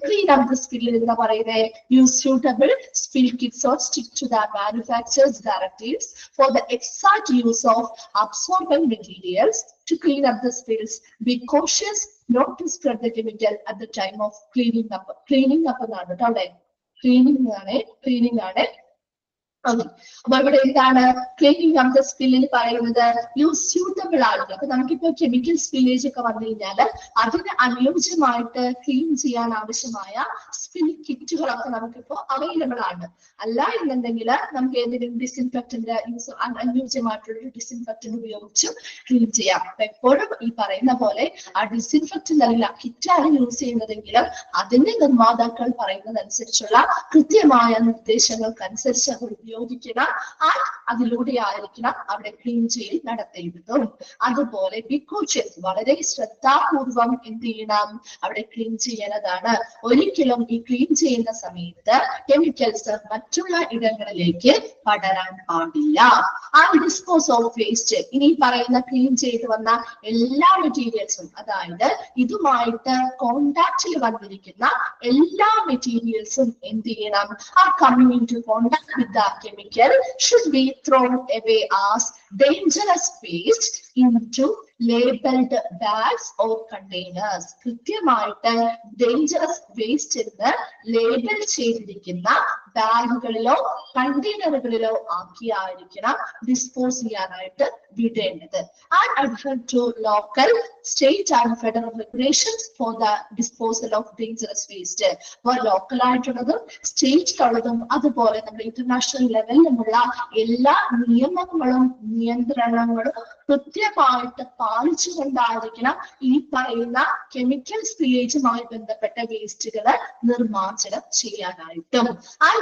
ക്ലീൻ അപ്പ് ദ സ്പിൽ എന്ന് പറയുന്നത്, use suitable spill kits or stick to the manufacturer's directives for the exact use of absorbent materials to clean up the spills. Be cautious not to spread the chemical at the time of cleaning up. Cleaning up എന്നാണ് കേട്ടോ, അവിടെ cleaning ആണ്. അപ്പൊ ഇവിടെ എന്താണ് cleaning of the സ്പില്ലിൽ പറയുന്നത്, use suitable ആയിട്ടുള്ള. അപ്പൊ നമുക്കിപ്പോ കെമിക്കൽ സ്പില്ലേജ് ഒക്കെ വന്നു കഴിഞ്ഞാൽ അതിന് അനുയോജ്യമായിട്ട് ക്ലീൻ ചെയ്യാൻ ആവശ്യമായ സ്പിൽ കിറ്റുകളൊക്കെ നമുക്കിപ്പോ അവൈലബിൾ ആണ്. അല്ല എന്നുണ്ടെങ്കിൽ നമുക്ക് ഏതെങ്കിലും ഡിസിൻഫെക്ടന്റ് യൂസ്, അനുയോജ്യമായിട്ടുള്ള ഡിസിൻഫെക്ടന്റ് ഉപയോഗിച്ച് ക്ലീൻ ചെയ്യാം. അപ്പൊ എപ്പോഴും ഈ പറയുന്ന പോലെ ആ ഡിസിൻഫെക്ടന്റ് അല്ലെങ്കിൽ ആ കിറ്റാണ് യൂസ് ചെയ്യുന്നതെങ്കിലും അതിന്റെ നിർമ്മാതാക്കൾ പറയുന്നതനുസരിച്ചുള്ള കൃത്യമായ നിർദ്ദേശങ്ങൾക്കനുസരിച്ച് ഉപയോഗിക്കണം. അതിലൂടെ ആയിരിക്കണം അവിടെ ക്ലീൻ ചെയ്യൽ നടത്തേണ്ടതും. അതുപോലെ ബി കോഷ്യസ്, വളരെ ശ്രദ്ധാപൂർവം എന്ത് ചെയ്യണം, അവിടെ ക്ലീൻ ചെയ്യേണ്ടതാണ്. ഒരിക്കലും ഈ ക്ലീൻ ചെയ്യുന്ന സമയത്ത് കെമിക്കൽസ് മറ്റുള്ള ഇടങ്ങളിലേക്ക് പടരാൻ പാടില്ല. ഡിസ്പോസ് ഓഫ് വേസ്റ്റ്, ഇനി പറയുന്ന ക്ലീൻ ചെയ്ത് വന്ന എല്ലാ മെറ്റീരിയൽസും, അതായത് ഇതുമായിട്ട് കോണ്ടാക്റ്റിൽ വന്നിരിക്കുന്ന എല്ലാ മെറ്റീരിയൽസും എന്ത് ചെയ്യണം, coming into contact with the chemical should be thrown away as dangerous waste into labeled bags or containers. കൃത്യമായിട്ട് ഡേഞ്ചറസ് വേസ്റ്റ് എന്ന് ലേബൽ ചെയ്തിരിക്കുന്ന ബാഗുകളിലോ കണ്ടെയ്നറുകളിലോ ആക്കിയായിരിക്കണം ഡിസ്പോസ് ചെയ്യാനായിട്ട് വിടേണ്ടത്. And adhere to local, state and federal regulations for the disposal of dangerous waste. അപ്പോൾ local ആയിട്ടുള്ളതും സ്റ്റേറ്റിലുള്ളതും അതുപോലെ നമ്മുടെ international ലെവലിലുമുള്ള എല്ലാ നിയമങ്ങളും നിയന്ത്രണങ്ങളും കൃത്യമായിട്ട് പാലിച്ചുകൊണ്ടായിരിക്കണം ഈ പറയുന്ന കെമിക്കൽ സ്പില്ലേജുമായി ബന്ധപ്പെട്ട വേസ്റ്റുകൾ നിർമ്മാർജ്ജനം ചെയ്യാനായിട്ടും.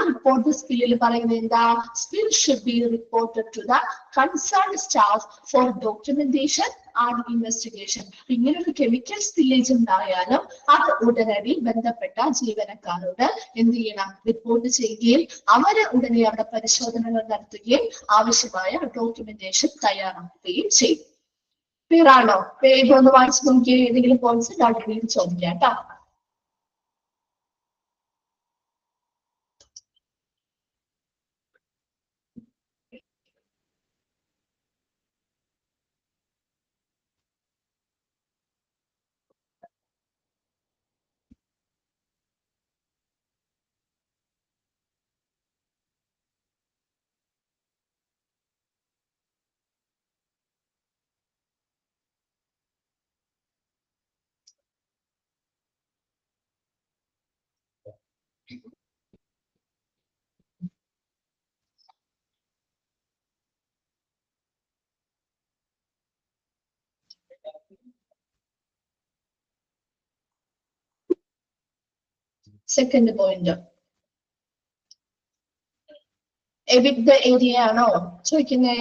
റിപ്പോർട്ട് ദ സ്പില്ലിൽ പറയുന്നത് എന്താ, spill should be reported to the concerned staff for documentation and investigation. ഇങ്ങനെ ഒരു കെമിക്കൽ സ്പില്ലേജ് ഉണ്ടായാലും അത് ഉടനടി ബന്ധപ്പെട്ട ജീവനക്കാരോട് എന്ത് ചെയ്യണം, റിപ്പോർട്ട് ചെയ്യുകയും അവര് ഉടനെ അവിടെ പരിശോധനകൾ നടത്തുകയും ആവശ്യമായ ഡോക്യുമെന്റേഷൻ തയ്യാറാക്കുകയും ചെയ്യും. ക്ലിയർ ആണോ? വേഗം ഒന്ന് വായിച്ചു നോക്കിയ ഏതെങ്കിലും പോയിന്റ്സ് ഡൗട്ട് ചോദിക്കാം കേട്ടോ. സെക്കൻഡ് പോയിന്റ്, എവിക്ട് ഏരിയ ആണോ ചോദിക്കുന്നേ?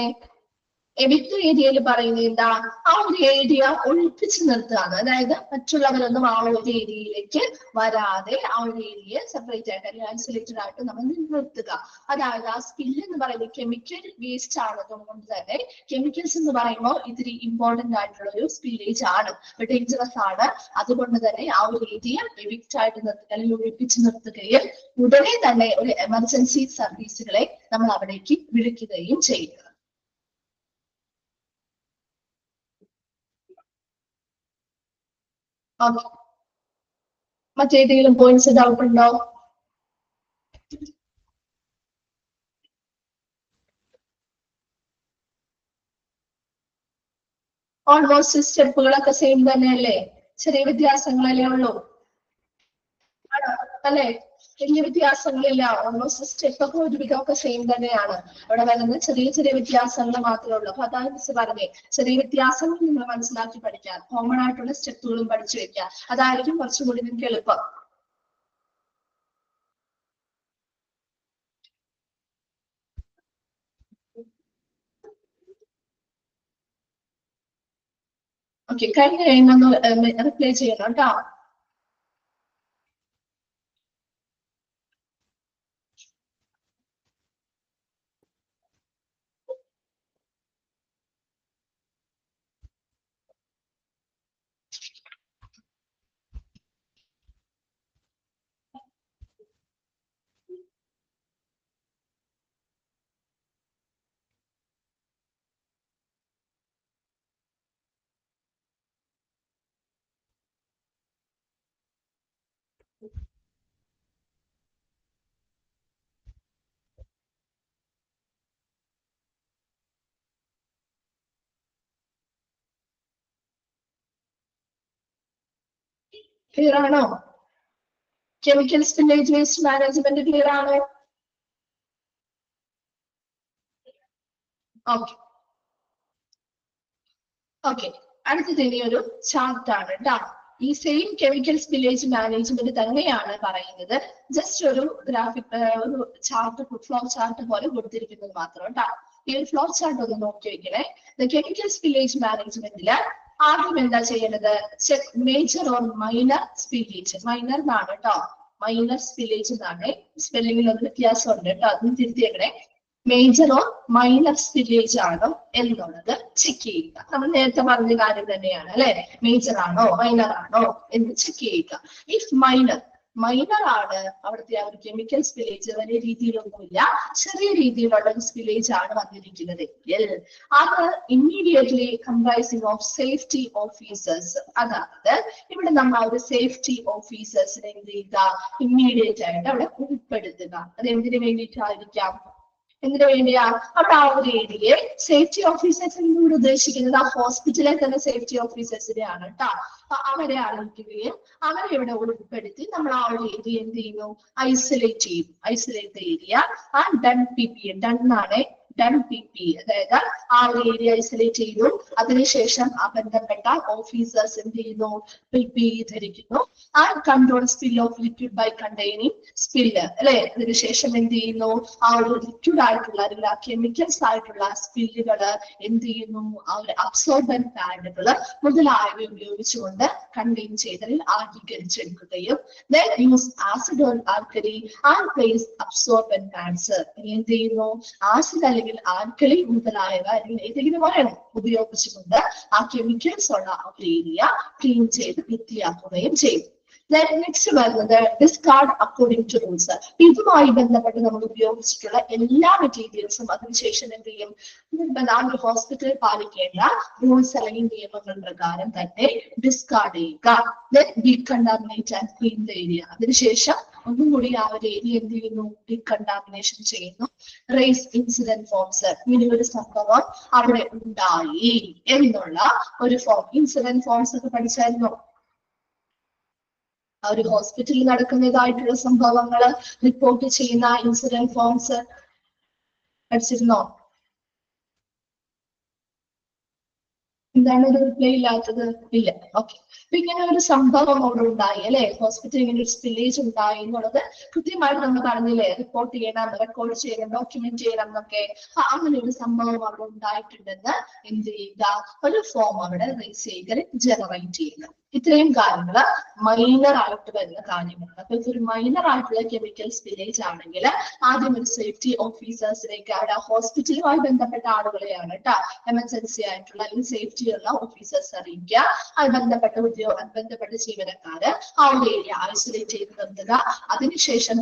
എവിക്ട് ഏരിയയിൽ പറയുന്നത് എന്താ, ആ ഒരു ഏരിയ ഒഴിപ്പിച്ച് നിർത്തുകയാണ്. അതായത് മറ്റുള്ളവരൊന്നും ആ ഒരു ഏരിയയിലേക്ക് വരാതെ ആ ഒരു ഏരിയയെ സെപ്പറേറ്റ് ആയിട്ട് അല്ലെങ്കിൽ ഐസൊലേറ്റഡ് ആയിട്ട് നമ്മൾ നിർത്തുക. അതായത് ആ സ്പിൽ എന്ന് പറയുന്നത് കെമിക്കൽ വേസ്റ്റ് ആണതുകൊണ്ട് തന്നെ കെമിക്കൽസ് എന്ന് പറയുമ്പോൾ ഇതിരി ഇമ്പോർട്ടന്റ് ആയിട്ടുള്ള ഒരു സ്പില്ലേജ് ആണ്, ഡേഞ്ചറസ് ആണ്. അതുകൊണ്ട് തന്നെ ആ ഒരു ഏരിയ എവിക്ട് ആയിട്ട് നിർത്തുക അല്ലെങ്കിൽ ഒഴിപ്പിച്ച് നിർത്തുകയും ഉടനെ തന്നെ ഒരു എമർജൻസി സർവീസുകളെ നമ്മൾ അവിടേക്ക് വിളിക്കുകയും ചെയ്യുക. മറ്റേതെങ്കിലും പോയിന്റ്സ് ഡൗട്ട് ഉണ്ടോ? ഓൾമോസ്റ്റ് സ്റ്റെപ്പുകളൊക്കെ സെയിം തന്നെയല്ലേ, ചെറിയ വ്യത്യാസങ്ങളല്ലേ ഉള്ളൂ അല്ലെ? വലിയ വ്യത്യാസങ്ങളില്ല. ഓൾമോസ്റ്റ് സ്റ്റെപ്പൊക്കെ ഒരുവിധമൊക്കെ സെയിം തന്നെയാണ്. അവിടെ വരുന്ന ചെറിയ ചെറിയ വ്യത്യാസങ്ങൾ മാത്രമേ ഉള്ളൂ. അപ്പൊ അതാണ് മിസ് പറഞ്ഞേ, ചെറിയ വ്യത്യാസങ്ങൾ നിങ്ങൾ മനസ്സിലാക്കി പഠിക്കാൻ കോമൺ ആയിട്ടുള്ള സ്റ്റെപ്പുകളും പഠിച്ചു വെക്കുക. അതായിരിക്കും കുറച്ചുകൂടി നിങ്ങൾക്ക് എളുപ്പം. ഓക്കെ, കഴിഞ്ഞ് കഴിയുമ്പോൾ റിപ്ലൈ ചെയ്യണം കേട്ടോ. ക്ലിയർ ആണോ? Chemical spillage waste management clear ആണോ? ഓക്കെ ഓക്കെ, അടുത്തത് ഇനി ഒരു ചാർട്ട് ആണ് കേട്ടോ. ഈ സെയിം കെമിക്കൽ സ്പില്ലേജ് മാനേജ്മെന്റ് തന്നെയാണ് പറയുന്നത്. ജസ്റ്റ് ഒരു ഗ്രാഫിക് ഒരു ചാർട്ട് ഫ്ലോ ചാർട്ട് പോലെ കൊടുത്തിരിക്കുന്നത് മാത്രം കേട്ടോ. ഈ ഒരു ഫ്ലോ ചാർട്ട് ഒന്ന് നോക്കി വെക്കണേ. കെമിക്കൽ സ്പില്ലേജ് മാനേജ്മെന്റില് ആദ്യം എന്താ ചെയ്യേണ്ടത്? Check major or minor spillage. Minor എന്നാണ് കേട്ടോ, മൈനർ സ്പില്ലേജ് എന്നാണ്. സ്പെല്ലിംഗിൽ ഒരു വ്യത്യാസമുണ്ട് കേട്ടോ, അതും തിരുത്തിയേക്കണേ. മേജർ ഓർ മൈനർ സ്പില്ലേജ് ആണോ എന്നുള്ളത് ചെക്ക് ചെയ്യുക. നമ്മൾ നേരത്തെ പറഞ്ഞ കാര്യം തന്നെയാണ് അല്ലെ, മേജർ ആണോ മൈനർ ആണോ എന്ന് ചെക്ക് ചെയ്യുക. ഇഫ് മൈനർ ആണ് അവിടുത്തെ ആ ഒരു കെമിക്കൽ സ്പില്ലേജ്, വലിയ രീതിയിലൊന്നുമില്ല, ചെറിയ രീതിയിലുള്ള സ്പില്ലേജ് ആണ് വന്നിരിക്കുന്നത്, അത് immediately comprising of safety officers. അതായത് ഇവിടെ നമ്മൾ ആ ഒരു സേഫ്റ്റി ഓഫീസേഴ്സിനെ എന്ത് ചെയ്യുക? ഇമ്മീഡിയറ്റ് ആയിട്ട് അവിടെ ഉൾപ്പെടുത്തുക. അത് എന്തിനു വേണ്ടിയിട്ടായിരിക്കാം? എന്തിനു വേണ്ടിയാ? അവിടെ ആ ഒരു ഏരിയയെ സേഫ്റ്റി ഓഫീസേഴ്സ് എന്നോട് ഉദ്ദേശിക്കുന്നത് ആ ഹോസ്പിറ്റലിലെ തന്നെ സേഫ്റ്റി ഓഫീസേഴ്സിനെയാണ് കേട്ടോ. അവരെ അറിയിക്കുകയും അവരെ ഇവിടെ ഉൾപ്പെടുത്തി നമ്മൾ ആ ഒരു ഏരിയ എന്ത് ചെയ്യുന്നു? ഐസൊലേറ്റ് ചെയ്യും. ഐസൊലേറ്റ് ഏരിയ ആ ഡൺ PPE, ഡണ്ണാണ് ഡൺ PPE, അതായത് ആ ഒരു ഏരിയ ഐസൊലേറ്റ് ചെയ്തു. അതിനുശേഷം ആ ബന്ധപ്പെട്ട ഓഫീസേഴ്സ് എന്ത് ചെയ്യുന്നു? PPE ധരിക്കുന്നു. ആ control spill of liquid by containing spill അല്ലെ. അതിനുശേഷം എന്ത് ചെയ്യുന്നു? ആ ഒരു ലിക്വിഡ് ആയിട്ടുള്ള അല്ലെങ്കിൽ ആ കെമിക്കൽസ് ആയിട്ടുള്ള സ്പില്ലുകള് എന്ത് ചെയ്യുന്നു? ആ ഒരു അബ്സോർബൻ പാഡുകള് മുതലായവ ഉപയോഗിച്ചുകൊണ്ട് കണ്ടെയ്ൻ ചെയ്തതിൽ ആഗീകരിച്ചെടുക്കുകയും then use acid or alkali and place absorbent pads. എന്ത് ചെയ്യുന്നു? ആസിഡ് അല്ലെങ്കിൽ ആൽക്കലി മുതലായവ അല്ലെങ്കിൽ ഏതെങ്കിലും ഒരെണ്ണം ഉപയോഗിച്ചുകൊണ്ട് ആ കെമിക്കൽസ് ഉള്ള ഒരു ഏരിയ ക്ലീൻ ചെയ്ത് വൃത്തിയാക്കുകയും ചെയ്യും. നെക്സ്റ്റ് വരുന്നത് ഡിസ്കാർഡ് അക്കോർഡിംഗ് ടു റൂൾസ്. ഇതുമായി ബന്ധപ്പെട്ട് നമ്മൾ ഉപയോഗിച്ചിട്ടുള്ള എല്ലാ മെറ്റീരിയൽസും അതിനുശേഷം എന്ത് ചെയ്യും? ആ ഒരു ഹോസ്പിറ്റലിൽ പാലിക്കേണ്ട റൂൾസ് അല്ലെങ്കിൽ നിയമങ്ങൾ പ്രകാരം തന്നെ ഡിസ്കാർഡ് ചെയ്യുക. ഡീകണ്ടാമിനേറ്റ് ആൻഡ് ക്ലീൻ ദ ഏരിയ. അതിനുശേഷം ഒന്നും കൂടി ആ ഒരു ഏരിയ എന്ത് ചെയ്യുന്നു? ഡീകണ്ടാമിനേഷൻ ചെയ്യുന്നു. Raise incident forms. ഇങ്ങനെ ഒരു സംഭവം അവിടെ ഉണ്ടായി എന്നുള്ള ഒരു ഫോം. ഇൻസിഡന്റ് ഫോംസ് ഒക്കെ പഠിച്ചായിരുന്നോ? ആ ഒരു ഹോസ്പിറ്റലിൽ നടക്കുന്നതായിട്ടുള്ള സംഭവങ്ങൾ റിപ്പോർട്ട് ചെയ്യുന്ന ഇൻസിഡന്റ് ഫോംസ് പഠിച്ചിരുന്നോ? എന്താണ് ഒരു റിപ്ലൈ ഇല്ലാത്തത്? ഇല്ല. ഓക്കെ. അപ്പൊ ഇങ്ങനെ ഒരു സംഭവം അവിടെ ഉണ്ടായി അല്ലെ, ഹോസ്പിറ്റലിൽ ഇങ്ങനെ ഒരു സ്പില്ലേജ് ഉണ്ടായി എന്നുള്ളത് കൃത്യമായിട്ട് നമ്മൾ പറഞ്ഞില്ലേ, റിപ്പോർട്ട് ചെയ്യണം, റെക്കോർഡ് ചെയ്യണം, ഡോക്യുമെന്റ് ചെയ്യണം എന്നൊക്കെ. അങ്ങനെ ഒരു സംഭവം അവിടെ ഉണ്ടായിട്ടുണ്ടെന്ന് എന്ത് ചെയ്യുക? ഒരു ഫോം അവിടെ റേസ് ചെയ്യുക, ജനറേറ്റ് ചെയ്യുക. ഇത്രയും കാര്യങ്ങൾ മൈനർ ആയിട്ട് വരുന്ന കാര്യങ്ങളാണ്. അപ്പൊ ഇതൊരു മൈനർ ആയിട്ടുള്ള കെമിക്കൽ സ്പില്ലേജ് ആണെങ്കിൽ ആദ്യം ഒരു സേഫ്റ്റി ഓഫീസേഴ്സിലേക്ക്, അവിടെ ഹോസ്പിറ്റലുമായി ബന്ധപ്പെട്ട ആളുകളെയാണ് കേട്ടോ, എമർജൻസി ആയിട്ടുള്ള അല്ലെങ്കിൽ സേഫ്റ്റി ഉള്ള ഓഫീസേഴ്സ് അറിയിക്കുക. അത് ബന്ധപ്പെട്ട ജീവനക്കാര് ആ ഒരു ഏരിയ ഐസൊലേറ്റ് ചെയ്ത് നിർത്തുക. അതിനുശേഷം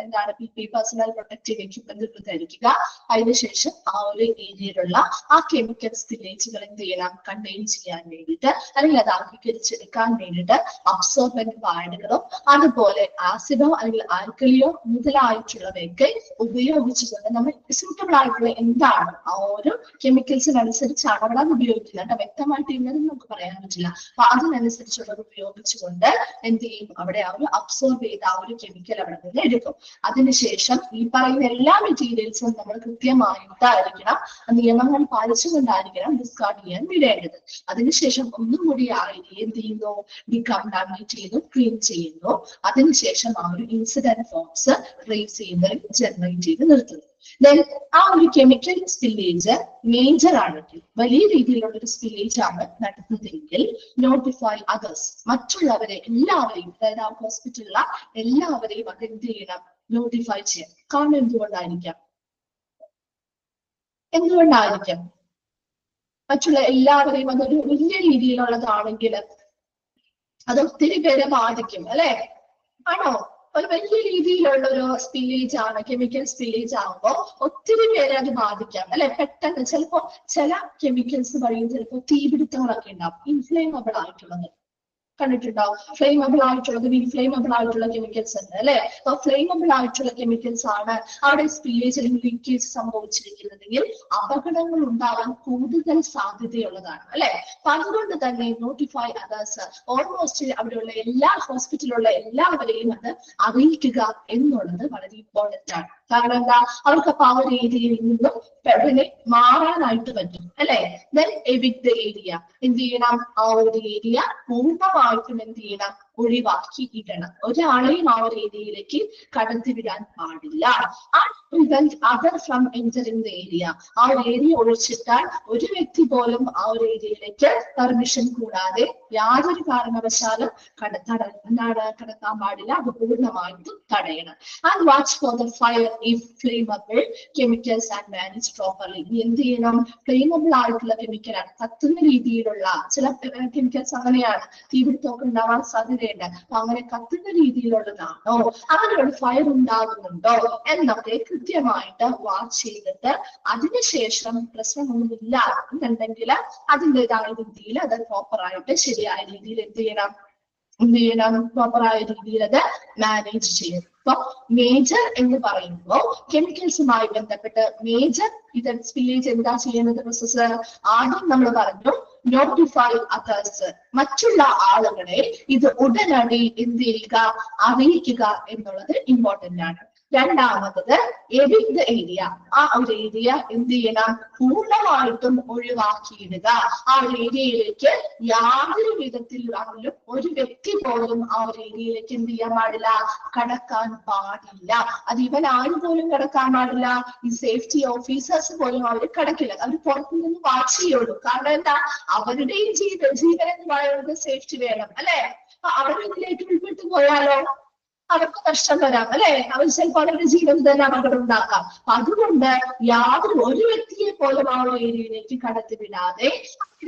എന്താണ് PPE, പേഴ്സണൽ പ്രൊട്ടക്റ്റീവ് എക്യുപ്മെന്റ് ധരിക്കുക. അതിനുശേഷം ആ ഒരു ഏരിയയിലുള്ള ആ കെമിക്കൽ സ്പില്ലേജുകൾ എന്ത് ചെയ്യണം? കണ്ടെയ്ൻ ചെയ്യാൻ വേണ്ടിയിട്ട് അല്ലെങ്കിൽ അത് ആഗീകരിച്ചെടുക്കാൻ വേണ്ടിയിട്ട് അബ്സോർബന്റ് പാഡുകളോ അതുപോലെ ആസിഡോ അല്ലെങ്കിൽ ആൽക്കലിയോ മുതലായിട്ടുള്ളവയൊക്കെ ഉപയോഗിച്ചുകൊണ്ട് നമ്മൾ സ്യൂട്ടബിൾ ആയിട്ടുള്ള എന്താണ് ആ ഒരു കെമിക്കൽസിനനുസരിച്ചാണ് അവിടെ അത് ഉപയോഗിക്കുന്നത്. വ്യക്തമായിട്ട് ഇല്ലെന്ന് നമുക്ക് പറയാൻ പറ്റില്ല. അപ്പൊ അതിനനുസരിച്ചുള്ളത് ഉപയോഗിച്ചുകൊണ്ട് എന്ത് ചെയ്യും? അവിടെ ആ ഒരു അബ്സോർബ് ചെയ്ത ആ ഒരു കെമിക്കൽ അവിടെ നിന്ന് എടുക്കും. അതിനുശേഷം ഈ പറയുന്ന എല്ലാ മെറ്റീരിയൽസും നമ്മൾ കൃത്യമായിട്ടായിരിക്കണം, നിയമങ്ങൾ പാലിച്ചുകൊണ്ടായിരിക്കണം ഡിസ്കാർഡ് ചെയ്യാൻ വിടേണ്ടത്. അതിനുശേഷം ഒന്നും കൂടി ആ ഏരിയ എന്ത് ചെയ്യുന്നു? ഡീകണ്ടാമിനേറ്റ് ചെയ്യുന്നു, ക്ലീൻ ചെയ്യുന്നു. അതിനുശേഷം ആ ഒരു ഇൻസിഡന്റ് ഫോംസ് റേസ് ചെയ്യുന്നത് ജനറേറ്റ് ചെയ്ത് നിർത്തുന്നു. ആ ഒരു കെമിക്കൽ സ്പില്ലേജ് മേജർ ആണെങ്കിൽ, വലിയ രീതിയിലുള്ള ഒരു സ്പില്ലേജ് ആണ് നടത്തുന്നതെങ്കിൽ നോട്ടിഫൈ അതേഴ്സ്, മറ്റുള്ളവരെ എല്ലാവരെയും, അതായത് ആ ഹോസ്പിറ്റലിലെ എല്ലാവരെയും അത് എന്ത് ചെയ്യണം? നോട്ടിഫൈ ചെയ്യാം. കാരണം എന്തുകൊണ്ടായിരിക്കാം? മറ്റുള്ള എല്ലാവരെയും അതൊരു വലിയ രീതിയിലുള്ളതാണെങ്കിൽ അത് ഒത്തിരി പേരെ ബാധിക്കും അല്ലെ? ആണോ? ഒരു വലിയ രീതിയിലുള്ള ഒരു സ്പില്ലേജ് ആണ്, കെമിക്കൽ സ്പില്ലേജ് ആകുമ്പോൾ ഒത്തിരി പേരെ അത് ബാധിക്കാം അല്ലെ? പെട്ടെന്ന് ചിലപ്പോ ചില കെമിക്കൽസ് വഴിയും ചിലപ്പോൾ തീപിടുത്തങ്ങളൊക്കെ ഉണ്ടാവും, ഇൻഫ്ലേമബിൾ ആയിട്ടുള്ളത് കണ്ടിട്ടുണ്ടാവും. ഫ്ലെയിമബിൾ ആയിട്ടുള്ളത്, ഇൻഫ്ലെയിമബിൾ ആയിട്ടുള്ള കെമിക്കൽസ് ഉണ്ട് അല്ലെ? അപ്പൊ ഫ്ലെയിമബിൾ ആയിട്ടുള്ള കെമിക്കൽസ് ആണ് അവിടെ സ്പില്ലേജ് അല്ലെങ്കിൽ ലീക്കേജ് സംഭവിച്ചിരിക്കുന്നതെങ്കിൽ അപകടങ്ങൾ ഉണ്ടാവാൻ കൂടുതൽ സാധ്യതയുള്ളതാണ് അല്ലെ? അപ്പൊ അതുകൊണ്ട് തന്നെ നോട്ടിഫൈ അതേഴ്സ്, ഓൾമോസ്റ്റ് അവിടെയുള്ള എല്ലാ ഹോസ്പിറ്റലിലുള്ള എല്ലാവരെയും അത് അറിയിക്കുക എന്നുള്ളത് വളരെ ഇമ്പോർട്ടന്റ് ആണ്. കാരണം എന്താ? അവർക്ക് അപ്പൊ ആ ഒരു ഏരിയയിൽ നിന്നും പിന്നെ മാറാനായിട്ട് പറ്റും അല്ലെ? Then evict the area. എന്ത് ചെയ്യണം? ആ ഒരു ഏരിയ പൂർണ്ണമായി പൂർണ്ണമായിട്ടും എന്ത് ചെയ്യണം, ഒഴിവാക്കി ഇടണം. ഒരാളെയും ആ ഒരു ഏരിയയിലേക്ക് കടത്തിവിടാൻ പാടില്ല. Prevent other from entering the area. ആ ഒരു ഏരിയ ഒഴിച്ചിട്ടാൽ ഒരു വ്യക്തി പോലും ആ ഒരു ഏരിയയിലേക്ക് പെർമിഷൻ കൂടാതെ യാതൊരു കാരണവശാലും കടത്താൻ പാടില്ല. അത് പൂർണ്ണമായിട്ടും തടയണം. And watch for the fire if flammable chemicals and manage properly. എന്ത് ചെയ്യണം, ഫ്ലേമബിൾ ആയിട്ടുള്ള കെമിക്കലാണ്, കത്തുന്ന രീതിയിലുള്ള ചില കെമിക്കൽസ് അങ്ങനെയാണ്, തീപിടുത്തമൊക്കെ ഉണ്ടാവാൻ സാധ്യതയുണ്ട്. അപ്പൊ അങ്ങനെ കത്തുന്ന രീതിയിലുള്ളതാണോ, അങ്ങനെ ഒരു ഫയർ ഉണ്ടാകുന്നുണ്ടോ എന്നൊക്കെ കൃത്യമായിട്ട് വാച്ച് ചെയ്തിട്ട് അതിനുശേഷം പ്രശ്നമൊന്നുമില്ല എന്നുണ്ടെങ്കിൽ അതിൻ്റെതായ രീതിയിൽ അത് പ്രോപ്പറായിട്ട് ശരിയായ രീതിയിൽ എന്ത് ചെയ്യണം, പ്രോപ്പറായ രീതിയിൽ അത് മാനേജ് ചെയ്യും. അപ്പൊ മേജർ എന്ന് പറയുമ്പോൾ കെമിക്കൽസുമായി ബന്ധപ്പെട്ട് മേജർ ഇത് സ്പില്ലേജ് എന്താ ചെയ്യുന്നത് പ്രോസസ്സ്, ആദ്യം നമ്മൾ പറഞ്ഞു നോട്ടിഫൈ അതേഴ്സ്, മറ്റുള്ള ആളുകളെ ഇത് ഉടനടി എന്ത് ചെയ്യുക, അറിയിക്കുക എന്നുള്ളത് ഇമ്പോർട്ടന്റ് ആണ്. രണ്ടാമത്തത് എവിക്ട് ദ ഏരിയ, ആ ഒരു ഏരിയ എന്ത് ചെയ്യണം, പൂർണ്ണമായിട്ടും ഒഴിവാക്കിയിടുക. ആ ഒരു ഏരിയയിലേക്ക് യാതൊരു വിധത്തിലാണെങ്കിലും ഒരു വ്യക്തി പോലും ആ ഒരു ഏരിയയിലേക്ക് എന്ത് ചെയ്യാൻ പാടില്ല, കടക്കാൻ പാടില്ല. അത് ഇവൻ ആരും പോലും കടക്കാൻ പാടില്ല. ഈ സേഫ്റ്റി ഓഫീസേഴ്സ് പോലും അവർ കടക്കില്ല, അവർ പുറത്തു നിന്ന് വാച്ച് ചെയ്യുള്ളൂ. കാരണം എന്താ, അവരുടെയും ജീവൻ എന്ന് പറയുന്നത് സേഫ്റ്റി വേണം അല്ലെ. അപ്പൊ അവരിതിലേക്ക് ഉൾപ്പെട്ടു പോയാലോ അവർക്ക് നഷ്ടം വരാം അല്ലെ, അവർ ചിലപ്പോൾ അവരുടെ ജീവൻ തന്നെ അപകടം ഉണ്ടാക്കാം. അതുകൊണ്ട് യാതൊരു ഒരു വ്യക്തിയെ പോലും ആ ഒരു ഏരിയയിലേക്ക് കടത്തിവിടാതെ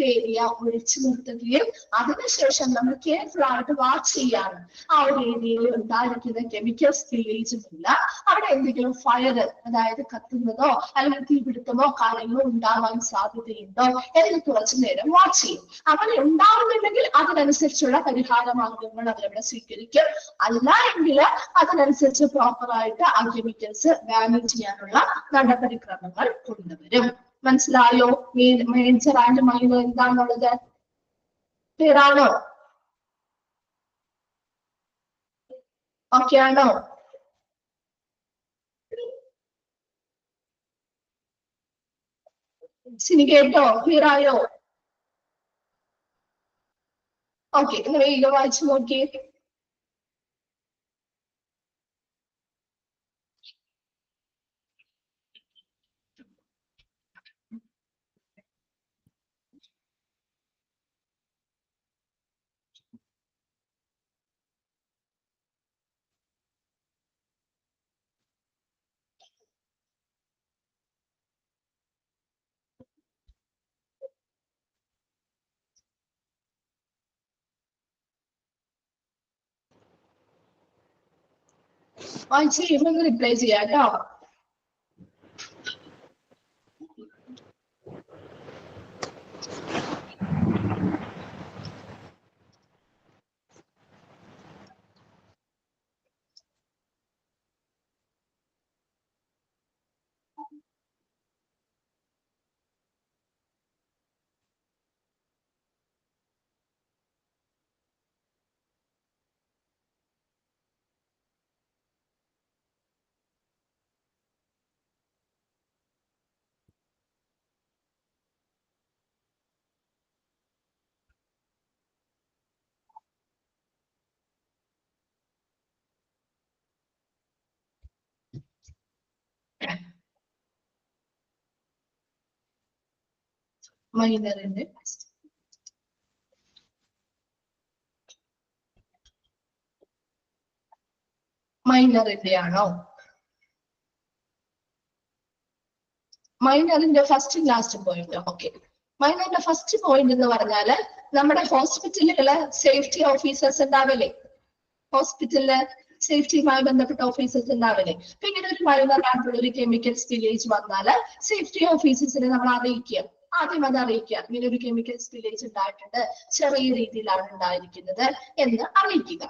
ഏരിയ ഒഴിച്ചു നിർത്തുകയും അതിനുശേഷം നമ്മൾ കെയർഫുൾ ആയിട്ട് വാച്ച് ചെയ്യാണ് ആ ഒരു ഏരിയയിൽ ഉണ്ടായിരിക്കുന്ന കെമിക്കൽ സ്പില്ലേജും ഇല്ല, അവിടെ എന്തെങ്കിലും ഫയർ അതായത് കത്തുന്നതോ അല്ലെങ്കിൽ തീപിടുത്തമോ കാര്യങ്ങളോ ഉണ്ടാവാൻ സാധ്യതയുണ്ടോ എന്ന് കുറച്ചു നേരം വാച്ച് ചെയ്യും. അങ്ങനെ ഉണ്ടാവുന്നുണ്ടെങ്കിൽ അതിനനുസരിച്ചുള്ള പരിഹാര മാർഗങ്ങൾ അവരവിടെ സ്വീകരിക്കും. അല്ല എങ്കിൽ അതിനനുസരിച്ച് പ്രോപ്പറായിട്ട് ആ കെമിക്കൽസ് മാനേജ് ചെയ്യാനുള്ള നടപടിക്രമങ്ങൾ കൊണ്ടുവരും. മനസ്സിലായോ മേജർ ആൻഡ് മൈനർ എന്താണുള്ളത്? ക്ലിയർ ആണോ? ഓക്കെ ആണോ? സിനി കേട്ടോ? ക്ലിയർ ആയോ? ഓക്കെ, ഇന്ന് വേഗം വായിച്ചു നോക്കിയേ. വായിച്ച് കഴിയുമ്പോൾ റിപ്ലൈ ചെയ്യാം കേട്ടോ. മൈനറിന്റെ ആണോ? മൈനറിന്റെ ഫസ്റ്റ് ലാസ്റ്റ് പോയിന്റ്. ഓക്കെ, മൈനറിന്റെ ഫസ്റ്റ് പോയിന്റ് എന്ന് പറഞ്ഞാല് നമ്മുടെ ഹോസ്പിറ്റലുകള് സേഫ്റ്റി ഓഫീസേഴ്സ് ഉണ്ടാവില്ലേ, ഹോസ്പിറ്റലില് സേഫ്റ്റിയുമായി ബന്ധപ്പെട്ട ഓഫീസേഴ്സ് ഉണ്ടാവില്ലേ. അപ്പൊ ഇങ്ങനെ ഒരു മൈനർ ആയിട്ടുള്ള ഒരു കെമിക്കൽ സ്പില്ലേജ് വന്നാല് സേഫ്റ്റി ഓഫീസേഴ്സിനെ നമ്മൾ അറിയിക്കുക, ആദ്യം അത് അറിയിക്കുക, ഇങ്ങനെ ഒരു കെമിക്കൽ സ്പില്ലേജ് ഉണ്ടായിട്ടുണ്ട്, ചെറിയ രീതിയിലാണ് ഉണ്ടായിരിക്കുന്നത് എന്ന് അറിയിക്കുക.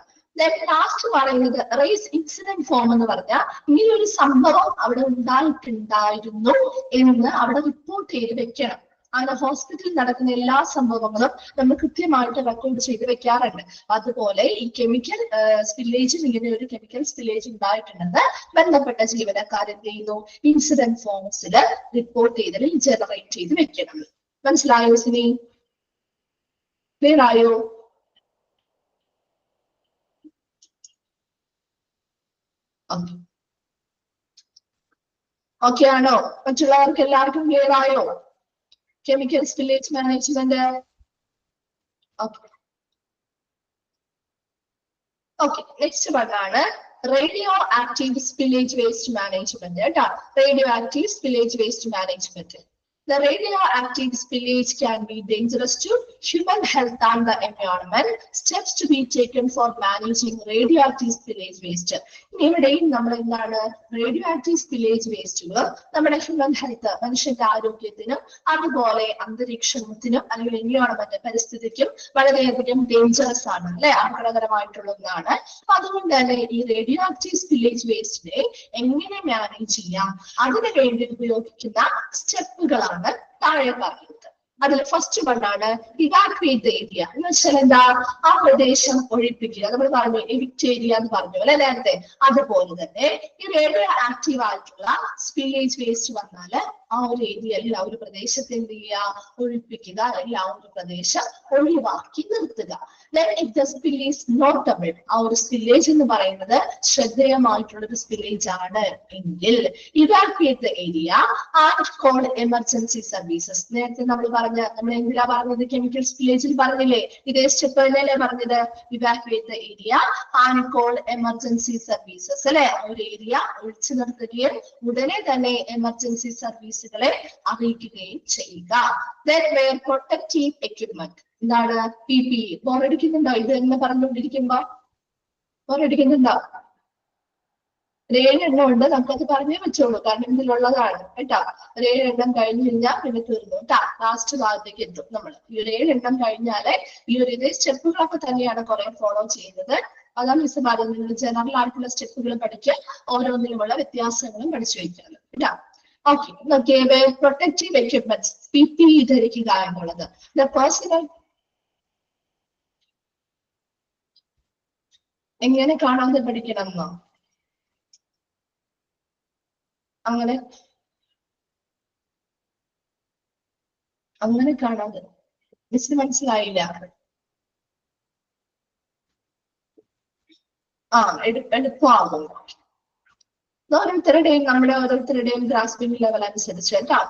ലാസ്റ്റ് പറയുന്നത് റേസ് ഇൻസിഡന്റ് ഫോം എന്ന് പറഞ്ഞാൽ ഇങ്ങനെ ഒരു സംഭവം അവിടെ ഉണ്ടായിട്ടുണ്ടായിരുന്നു എന്ന് അവിടെ റിപ്പോർട്ട് ചെയ്ത് വെക്കണം. അങ്ങനെ ഹോസ്പിറ്റലിൽ നടക്കുന്ന എല്ലാ സംഭവങ്ങളും നമ്മൾ കൃത്യമായിട്ട് റെക്കോർഡ് ചെയ്ത് വെക്കാറുണ്ട്. അതുപോലെ ഈ കെമിക്കൽ സ്പില്ലേജിൽ ഇങ്ങനെ ഒരു കെമിക്കൽ സ്പില്ലേജ് ഉണ്ടായിട്ടുണ്ടെന്ന് ബന്ധപ്പെട്ട ജീവനക്കാർ എന്ത് ചെയ്യുന്നു, ഇൻസിഡന്റ് ഫോംസിൽ റിപ്പോർട്ട് ചെയ്തതിൽ ജനറേറ്റ് ചെയ്ത് വെക്കണം. മനസ്സിലായോ സിനി? ക്ലിയർ ആയോ? ഓക്കെ ഓക്കെ ആണോ? മറ്റുള്ളവർക്ക് എല്ലാവർക്കും ക്ലിയർ ആയോ? Chemical spillage management. Okay okay next വണ്ണാണ് radioactive spillage waste management കേട്ടോ. Radioactive spillage waste management. The radioactive spillage can be dangerous to human health and the environment. Steps to be taken for managing radioactive spillage waste. ഇവിടെയും നമ്മൾ എന്താണ് radio active spillage വേസ്റ്റുകൾ നമ്മുടെ human health മനുഷ്യന്റെ ആരോഗ്യത്തിനും അതുപോലെ അന്തരീക്ഷത്തിനും അല്ലെങ്കിൽ environment പരിസ്ഥിതിക്കും വളരെയധികം ഡേഞ്ചറസ് ആണ് അല്ലെ, അപകടകരമായിട്ടുള്ള ഒന്നാണ്. അപ്പൊ അതുകൊണ്ട് തന്നെ ഈ റേഡിയോ ആക്റ്റീവ് സ്പില്ലേജ് വേസ്റ്റിനെ എങ്ങനെ മാനേജ് ചെയ്യാം, അതിനു വേണ്ടി ഉപയോഗിക്കുന്ന സ്റ്റെപ്പുകളാണ് താഴെ പറയുന്നത്. അതിൽ ഫസ്റ്റ് വണ്ണാണ് ഇവാക്യുവേറ്റ് ഏരിയ എന്ന് വെച്ചാൽ എന്താ, ആ പ്രദേശം ഒഴിപ്പിക്കുക. നമ്മൾ പറഞ്ഞു എവിക്റ്റ് ഏരിയ എന്ന് പറഞ്ഞു അല്ലെ നേരത്തെ. അതുപോലെ തന്നെ ഈ റേഡിയോ ആക്റ്റീവ് ആയിട്ടുള്ള സ്പില്ലേജ് വേസ്റ്റ് വന്നാല് ആ ഒരു ഏരിയ അല്ലെങ്കിൽ ആ ഒരു പ്രദേശത്തെ എന്ത് ചെയ്യുക, ഒഴിപ്പിക്കുക, അല്ലെങ്കിൽ ആ ഒരു പ്രദേശം ഒഴിവാക്കി നിർത്തുക. Then if the spillage notable, ആ ഒരു സ്പില്ലേജ് എന്ന് പറയുന്നത് ശ്രദ്ധേയമായിട്ടുള്ള ഒരു സ്പില്ലേജ് ആണ് എങ്കിൽ evacuate the area and call emergency services. നേരത്തെ നമ്മൾ എന്തിനാ പറഞ്ഞത്, കെമിക്കൽ സ്പില്ലേജിൽ പറഞ്ഞില്ലേ, ഇതേ സ്റ്റെപ്പ് തന്നെയല്ലേ പറഞ്ഞത്, evacuate the area and call emergency services അല്ലെ. ഒരു ഏരിയ ഒഴിച്ചു നിർത്തുകയും ഉടനെ തന്നെ എമർജൻസി സർവീസുകളെ അറിയിക്കുകയും ചെയ്യുക. Then wear protective equipment. എന്താണ് PPE. ബോറടിക്കുന്നുണ്ടോ ഇത് എന്ന് പറഞ്ഞുകൊണ്ടിരിക്കുമ്പോ? ബോറടിക്കുന്നുണ്ടോ? 7 എണ്ണം ഉണ്ട്, നമുക്കത് പറഞ്ഞേ വെച്ചോളൂ, കാരണം ഇതിലുള്ളതാണ് കേട്ടോ. 7 എണ്ണം കഴിഞ്ഞു കഴിഞ്ഞാൽ പിന്നെ തീർന്നു കേട്ടാ, ലാസ്റ്റ് ഭാഗത്തേക്ക് എത്തും നമ്മൾ. ഈ 7 എണ്ണം കഴിഞ്ഞാല് ഈ ഒരു ഇതേ സ്റ്റെപ്പുകളൊക്കെ തന്നെയാണ് കുറെ ഫോളോ ചെയ്യുന്നത്. അതാണ് മിസ് പറയുന്നത്, ജനറൽ ആയിട്ടുള്ള സ്റ്റെപ്പുകൾ പഠിക്കുക, ഓരോന്നിലുമുള്ള വ്യത്യാസങ്ങളും പഠിച്ചു വയ്ക്കാറ് കേട്ടോ. Okay okay protective equipments PPE ധരിക്കുക എന്നുള്ളത്. ദ പേഴ്സണൽ എങ്ങനെ കാണാതെ പഠിക്കണം എന്നോ? അങ്ങനെ കാണാതെ മിസ്സിന് മനസ്സിലായില്ല. എളുപ്പമാകും. ഓരോരുത്തരുടെയും ഗ്രാസ്പിംഗ് ലെവൽ അനുസരിച്ച് കേട്ടോ.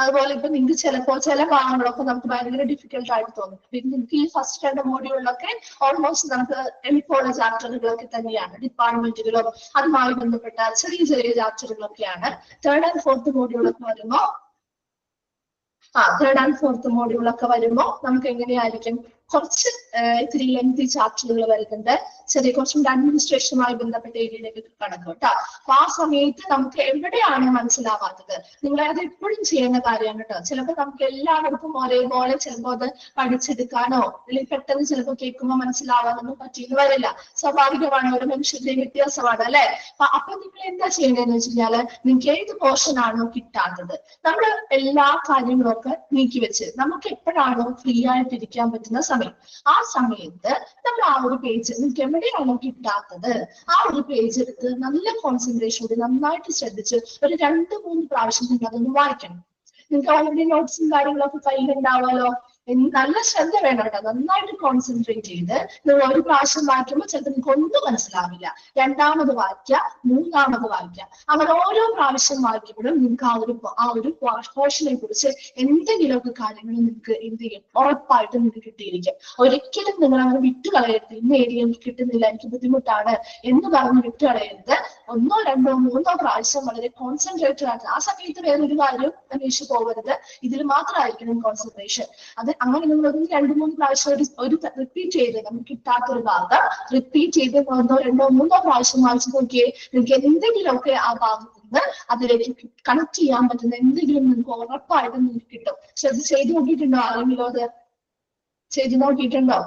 അതുപോലെ ഇപ്പൊ നിങ്ങൾക്ക് ചിലപ്പോ ചില ഭാഗങ്ങളൊക്കെ നമുക്ക് ഭയങ്കര ഡിഫിക്കൽട്ട് ആയിട്ട് തോന്നും. പിന്നെ നിങ്ങൾക്ക് ഈ ഫസ്റ്റ് 2 മോഡ്യൂളിലൊക്കെ ഓൾമോസ്റ്റ് നമുക്ക് എളുപ്പമുള്ള ചാപ്റ്ററുകളൊക്കെ തന്നെയാണ്, ഡിപ്പാർട്ട്മെന്റുകളും അതുമായി ബന്ധപ്പെട്ട ചെറിയ ചെറിയ ചാപ്റ്ററുകളൊക്കെയാണ്. 3rd and 4th മോഡ്യൂളൊക്കെ വരുമ്പോ തേർഡ് ആൻഡ് ഫോർത്ത് മോഡ്യൂളൊക്കെ വരുമ്പോ നമുക്ക് എങ്ങനെയായിരിക്കും, കുറച്ച് ഇത്തിരി ലെങ്തി ചാപ്റ്ററുകൾ വരുന്നുണ്ട്, ചെറിയ കുറച്ചും അഡ്മിനിസ്ട്രേഷനുമായി ബന്ധപ്പെട്ട ഏരിയയിലേക്ക് കടക്കും കേട്ടോ. അപ്പൊ ആ സമയത്ത് നമുക്ക് എവിടെയാണ് മനസ്സിലാവാത്തത്, നിങ്ങളെ അത് എപ്പോഴും ചെയ്യുന്ന കാര്യമാണ് കേട്ടോ. ചിലപ്പോൾ നമുക്ക് എല്ലാവർക്കും ഒരേപോലെ ചിലപ്പോൾ അത് പഠിച്ചെടുക്കാനോ അല്ലെങ്കിൽ പെട്ടെന്ന് ചിലപ്പോൾ കേൾക്കുമ്പോൾ മനസ്സിലാവാനൊന്നും പറ്റിയെന്ന് വരില്ല. സ്വാഭാവികമാണ്, ഒരു മനുഷ്യരുടെയും വ്യത്യാസമാണ് അല്ലെ. അപ്പൊ നിങ്ങൾ എന്താ ചെയ്യേണ്ടതെന്ന് വെച്ച് കഴിഞ്ഞാല്, നിങ്ങൾക്ക് ഏത് പോർഷൻ ആണോ കിട്ടാത്തത്, നമ്മൾ എല്ലാ കാര്യങ്ങളും ഒക്കെ നീക്കി വെച്ച് നമുക്ക് എപ്പോഴാണോ ഫ്രീ ആയിട്ട് ഇരിക്കാൻ പറ്റുന്ന സമയം, ആ സമയത്ത് നമ്മൾ ആ ഒരു പേജ് നിങ്ങൾക്ക് എവിടെയാണോ കിട്ടാത്തത് ആ ഒരു പേജ് എടുത്ത് നല്ല കോൺസെൻട്രേഷനോട് നന്നായിട്ട് ശ്രദ്ധിച്ച് ഒരു 2-3 പ്രാവശ്യം നിങ്ങൾ അതൊന്ന് വായിക്കണം. നിങ്ങൾക്ക് ഓൾറെഡി നോട്ട്സും കാര്യങ്ങളൊക്കെ കയ്യിലുണ്ടാവുമല്ലോ, നല്ല ശ്രദ്ധ വേണം കേട്ടോ. നന്നായിട്ട് കോൺസെൻട്രേറ്റ് ചെയ്ത് നിങ്ങൾ ഒരു പ്രാവശ്യം വായിക്കുമ്പോൾ ചിലപ്പോൾ നിങ്ങൾക്ക് ഒന്നും മനസ്സിലാവില്ല, 2ാമത് വായിക്കുക, 3ാമത് വായിക്കുക. അങ്ങനെ ഓരോ പ്രാവശ്യം വായിക്കുമ്പോഴും നിങ്ങൾക്ക് ആ ഒരു പോർഷനെ കുറിച്ച് എന്തെങ്കിലുമൊക്കെ കാര്യങ്ങൾ നിങ്ങൾക്ക് എന്ത് ചെയ്യും, ഉറപ്പായിട്ട് നിങ്ങൾക്ക് കിട്ടിയിരിക്കും. ഒരിക്കലും നിങ്ങൾ അങ്ങനെ വിട്ടുകളയരുത്, ഇന്ന ഏരിയ എനിക്ക് കിട്ടുന്നില്ല, എനിക്ക് ബുദ്ധിമുട്ടാണ് എന്ന് പറഞ്ഞ് വിട്ടുകളയരുത്. 1, 2, 3 പ്രാവശ്യം വളരെ കോൺസെൻട്രേറ്റഡ് ആയിട്ട്, ആ സമയത്ത് വേറൊരു കാര്യം അന്വേഷിച്ച് പോകരുത്, ഇതിൽ മാത്രമായിരിക്കണം കോൺസെൻട്രേഷൻ. അത് അങ്ങനെ നിങ്ങൾ 2-3 പ്രാവശ്യം ഒരു റിപ്പീറ്റ് ചെയ്ത് നമുക്ക് കിട്ടാത്തൊരു ഭാഗം റിപ്പീറ്റ് ചെയ്ത് 1, 2, 3 പ്രാവശ്യം വായിച്ചു നോക്കിയേ, നിങ്ങൾക്ക് എന്തെങ്കിലുമൊക്കെ ആ ഭാഗത്ത് നിന്ന് അതിലേക്ക് കണക്ട് ചെയ്യാൻ പറ്റുന്ന എന്തെങ്കിലും നിങ്ങൾക്ക് ഉറപ്പായിട്ടും നിങ്ങൾക്ക് കിട്ടും. അത് ചെയ്ത് നോക്കിയിട്ടുണ്ടോ? ആരെങ്കിലും അത് ചെയ്ത് നോക്കിയിട്ടുണ്ടോ?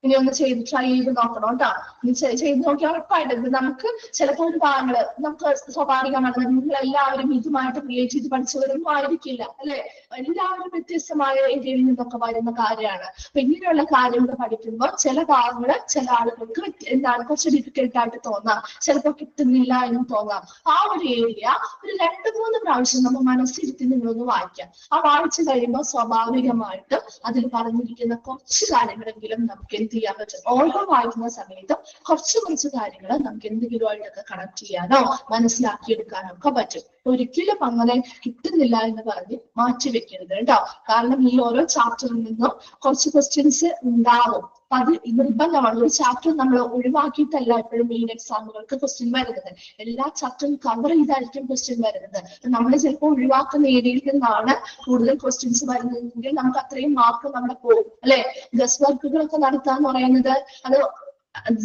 ഇനി ഒന്ന് ട്രൈ ചെയ്ത് നോക്കണം കേട്ടോ. ഇനി ചെയ്ത് നോക്കിയാൽ ഉറപ്പായിട്ട് നമുക്ക് ചിലപ്പോൾ ഒരു ഭാഗങ്ങള് നമുക്ക് സ്വാഭാവികമാണ്, നിങ്ങൾ എല്ലാവരും ഇതുമായിട്ട് ക്രിയേറ്റ് ചെയ്ത് പഠിച്ചവരൊന്നും ആയിരിക്കില്ല അല്ലെ. എല്ലാവരും വ്യത്യസ്തമായ ഏരിയയിൽ നിന്നൊക്കെ വരുന്ന കാര്യമാണ്. അപ്പൊ ഇങ്ങനെയുള്ള കാര്യങ്ങൾ പഠിക്കുമ്പോൾ ചില ഭാഗങ്ങൾ ചില ആളുകൾക്ക് എന്താണ് കുറച്ച് ഡിഫിക്കൽട്ട് ആയിട്ട് തോന്നാം, ചിലപ്പോൾ കിട്ടുന്നില്ല എന്ന് തോന്നാം. ആ ഒരു ഏരിയ ഒരു 2-3 പ്രാവശ്യം നമ്മൾ മനസ്സിരുത്തി നിങ്ങളൊന്ന് വായിക്കാം. ആ വായിച്ചു കഴിയുമ്പോൾ സ്വാഭാവികമായിട്ട് അതിൽ പറഞ്ഞിരിക്കുന്ന കുറച്ച് കാര്യങ്ങളെങ്കിലും നമുക്ക് എന്ത് ചെയ്യാൻ പറ്റും, ഓരോ വായിക്കുന്ന സമയത്തും കുറച്ച് കാര്യങ്ങൾ നമുക്ക് എന്തെങ്കിലുമായിട്ടൊക്കെ കണക്ട് ചെയ്യാനോ മനസ്സിലാക്കിയെടുക്കാനോ ഒക്കെ പറ്റും. ഒരിക്കലും അങ്ങനെ കിട്ടുന്നില്ല എന്ന് പറഞ്ഞ് മാറ്റിവെക്കരുത് കേട്ടോ. കാരണം ഈ ഓരോ ചാപ്റ്ററിൽ നിന്നും കുറച്ച് ക്വസ്റ്റ്യൻസ് ഉണ്ടാവും. അത് നിർബന്ധമാണ്. ഒരു ചാപ്റ്റർ നമ്മൾ ഒഴിവാക്കിയിട്ടല്ല എപ്പോഴും മെയിൻ എക്സാമുകൾക്ക് ക്വസ്റ്റ്യൻ വരുന്നത്. എല്ലാ ചാപ്റ്ററും കവർ ചെയ്തായിരിക്കും ക്വസ്റ്റ്യൻ വരുന്നത്. നമ്മൾ ചിലപ്പോൾ ഒഴിവാക്കുന്ന ഏരിയയിൽ നിന്നാണ് കൂടുതൽ ക്വസ്റ്റ്യൻസ് വരുന്നതെങ്കിൽ നമുക്ക് അത്രയും മാർക്ക് നമ്മുടെ പോകും അല്ലെ. ഗസ് വർക്കുകളൊക്കെ നടത്താന്ന് പറയുന്നത് അത്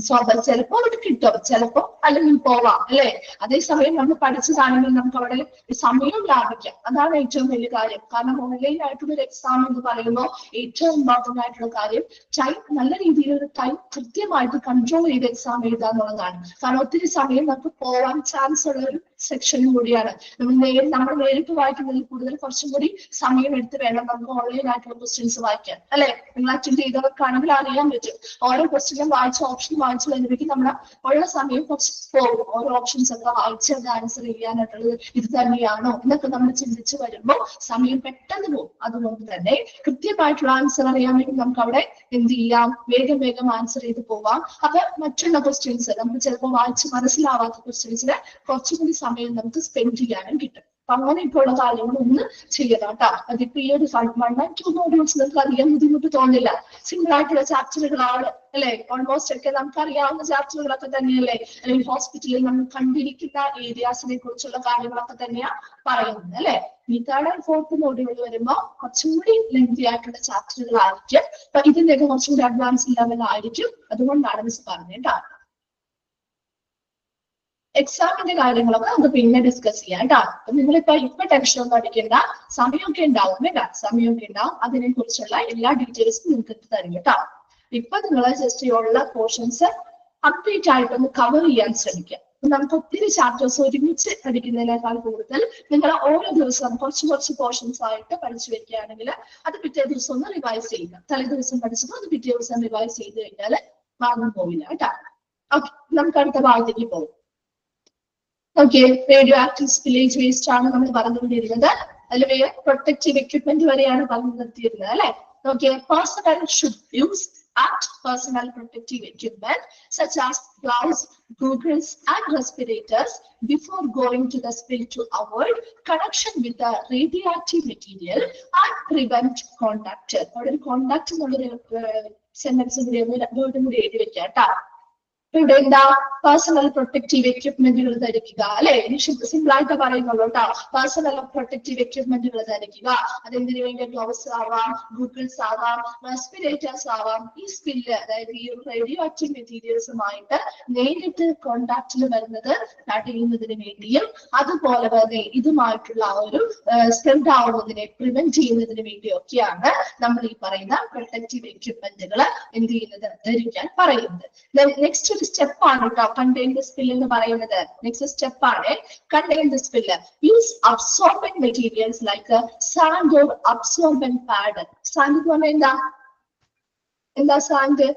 ചിലപ്പോ അവിടെ കിട്ടും, ചിലപ്പോ അല്ലെങ്കിൽ പോവാം അല്ലെ. അതേസമയം നമ്മൾ പഠിച്ചതാണെങ്കിൽ നമുക്ക് അവിടെ സമയം ലാഭിക്കാം. അതാണ് ഏറ്റവും വലിയ കാര്യം. കാരണം ഓൺലൈൻ ആയിട്ടുള്ള ഒരു എക്സാം എന്ന് പറയുമ്പോൾ ഏറ്റവും ഇമ്പോർട്ടന്റ് ആയിട്ടുള്ള കാര്യം ടൈം, നല്ല രീതിയിൽ ഒരു ടൈം കൃത്യമായിട്ട് കൺട്രോൾ ചെയ്ത് എക്സാം എഴുതുക എന്നുള്ളതാണ്. കാരണം ഒത്തിരി സമയം നമുക്ക് പോവാൻ ചാൻസ് ഉള്ള ഒരു സെക്ഷൻ കൂടിയാണ്. നമ്മൾ നേരിട്ട് വായിക്കുന്നതിൽ കൂടുതൽ കുറച്ചും കൂടി സമയം എടുത്ത് വേണം നമുക്ക് ഓൺലൈൻ ആയിട്ടുള്ള ക്വസ്റ്റ്യൻസ് വായിക്കാൻ അല്ലെ. നിങ്ങൾ അറ്റൻഡ് ചെയ്തവർക്കാണെങ്കിൽ അറിയാൻ പറ്റും. ഓരോ ക്വസ്റ്റ്യനും ഓപ്ഷൻ വായിച്ചു കഴിഞ്ഞിട്ട് നമ്മുടെ ഉള്ള സമയം കുറച്ച് പോകും. ഓരോ ഓപ്ഷൻസ് ഒക്കെ വായിച്ചത് ആൻസർ ചെയ്യാനായിട്ടുള്ളത് ഇത് തന്നെയാണോ എന്നൊക്കെ നമ്മൾ ചിന്തിച്ച് വരുമ്പോൾ സമയം പെട്ടെന്ന് പോകും. അതുകൊണ്ട് തന്നെ കൃത്യമായിട്ടുള്ള ആൻസർ അറിയാൻ വേണ്ടി നമുക്ക് അവിടെ എന്ത് ചെയ്യാം, വേഗം ആൻസർ ചെയ്ത് പോവാം. അപ്പൊ മറ്റുള്ള ക്വസ്റ്റ്യൻസ് നമുക്ക് ചിലപ്പോൾ വായിച്ച് മനസ്സിലാവാത്ത ക്വസ്റ്റ്യൻസിന് കുറച്ചുകൂടി സമയം നമുക്ക് സ്പെൻഡ് ചെയ്യാനും കിട്ടും. അപ്പൊ അങ്ങനെയൊക്കെയുള്ള കാര്യങ്ങളൊന്ന് ചെയ്യണം കേട്ടോ. അതിപ്പോ ഈ ഒരു 1 and 2 മോഡ്യൂൾസ് നിങ്ങൾക്ക് അധികം ബുദ്ധിമുട്ട് തോന്നില്ല. സിമ്പിൾ ആയിട്ടുള്ള ചാപ്റ്ററുകളാണ് അല്ലെ. ഓൾമോസ്റ്റ് ഒക്കെ നമുക്ക് അറിയാവുന്ന ചാപ്റ്ററുകളൊക്കെ തന്നെയല്ലേ. അല്ലെങ്കിൽ ഹോസ്പിറ്റലിൽ നമ്മൾ കണ്ടിരിക്കുന്ന ഏരിയാസിനെ കുറിച്ചുള്ള കാര്യങ്ങളൊക്കെ തന്നെയാ പറയുന്നത് അല്ലെ. ഈ 3rd and 4th മോഡ്യൂൾ വരുമ്പോൾ കുറച്ചും കൂടി ലെങ്തി ആയിട്ടുള്ള ചാപ്റ്ററുകളായിരിക്കും. അപ്പൊ ഇതിന്റെയൊക്കെ കുറച്ചും കൂടി അഡ്വാൻസ് ലെവലായിരിക്കും. അതുകൊണ്ടാണ് മിസ് പറഞ്ഞത് കേട്ടോ. എക്സാമിന്റെ കാര്യങ്ങളൊക്കെ നമുക്ക് പിന്നെ ഡിസ്കസ് ചെയ്യാം കേട്ടോ. അപ്പൊ നിങ്ങളിപ്പോ ടെൻഷൻ ഒന്നും അടിക്കേണ്ട. സമയമൊക്കെ ഉണ്ടാവും കേട്ടോ, സമയമൊക്കെ ഉണ്ടാവും. അതിനെ കുറിച്ചുള്ള എല്ലാ ഡീറ്റെയിൽസും നിങ്ങൾക്ക് തരും കേട്ടോ. ഇപ്പൊ നിങ്ങൾ ജസ്റ്റ് ഉള്ള പോർഷൻസ് അപ്ഡേറ്റ് ആയിട്ടൊന്ന് കവർ ചെയ്യാൻ ശ്രമിക്കുക. നമുക്ക് ഒത്തിരി ചാപ്റ്റേഴ്സ് ഒരുമിച്ച് പഠിക്കുന്നതിനേക്കാൾ കൂടുതൽ നിങ്ങൾ ഓരോ ദിവസവും കുറച്ച് പോർഷൻസ് ആയിട്ട് പഠിച്ചു വെക്കുകയാണെങ്കിൽ അത് പിറ്റേ ദിവസം ഒന്ന് റിവൈസ് ചെയ്യുക. തലേ ദിവസം പഠിച്ചപ്പോൾ അത് പിറ്റേ ദിവസം റിവൈസ് ചെയ്ത് കഴിഞ്ഞാൽ മറന്നു പോവില്ല കേട്ടോ. ഓക്കെ, നമുക്ക് അടുത്ത ഭാഗത്തേക്ക് പോകും. Okay, radio active spillage waste ആണ് നമ്മൾ പറഞ്ഞുകൊണ്ടിരുന്നത്. അതിൽ പ്രൊട്ടക്റ്റീവ് എക്യുപ്മെന്റ് വരെയാണ് പറഞ്ഞു നിർത്തിയിരുന്നത് അല്ലെ. Okay, personal should use personal protective equipment such as gloves, goggles, and respirators before going to the spill to avoid connection with the radioactive material and prevent contact. Contact sentence കൂടി എഴുതി വെക്കാം കേട്ടോ. ഇവിടെ എന്താ, personal protective എക്യുപ്മെന്റുകൾ ധരിക്കുക അല്ലെ. Simple ആയിട്ട് പറയുന്നുള്ളൂ കേട്ടോ. പേഴ്സണൽ പ്രൊട്ടക്റ്റീവ് എക്യുപ്മെന്റുകൾ ധരിക്കുക. അതെന്തിനു വേണ്ടി, ഗ്ലൗസ് ആവാം, ഗൂഗിൾസ് ആവാം, റെസ്പിറേറ്റേഴ്സ് ആവാം. ഈ സ്പില്ല്, അതായത് ഈ റേഡിയോ ആക്റ്റീവ് മെറ്റീരിയൽസുമായിട്ട് നേരിട്ട് കോണ്ടാക്റ്റിൽ വരുന്നത് തടയുന്നതിന് വേണ്ടിയും അതുപോലെ തന്നെ ഇതുമായിട്ടുള്ള ഒരു സ്പ്രെഡ് ആവുന്നതിനെ പ്രിവെന്റ് ചെയ്യുന്നതിന് വേണ്ടിയൊക്കെയാണ് നമ്മൾ ഈ പറയുന്ന പ്രൊട്ടക്റ്റീവ് എക്യുപ്മെന്റുകൾ എന്ത് ചെയ്യുന്നത്, ധരിക്കാൻ പറയുന്നത്. നെക്സ്റ്റ് ഒരു സ്റ്റെപ്പ് ആണ് കേട്ടോ കണ്ടെയ്ൻ ദ സ്പിൽ എന്ന് പറയുന്നത്. നെക്സ്റ്റ് സ്റ്റെപ്പ് ആണ് contain the spill. Use absorbent materials like sand or absorbent pad. Sand എന്ന് പറഞ്ഞാൽ എന്താ സാൻഡ്?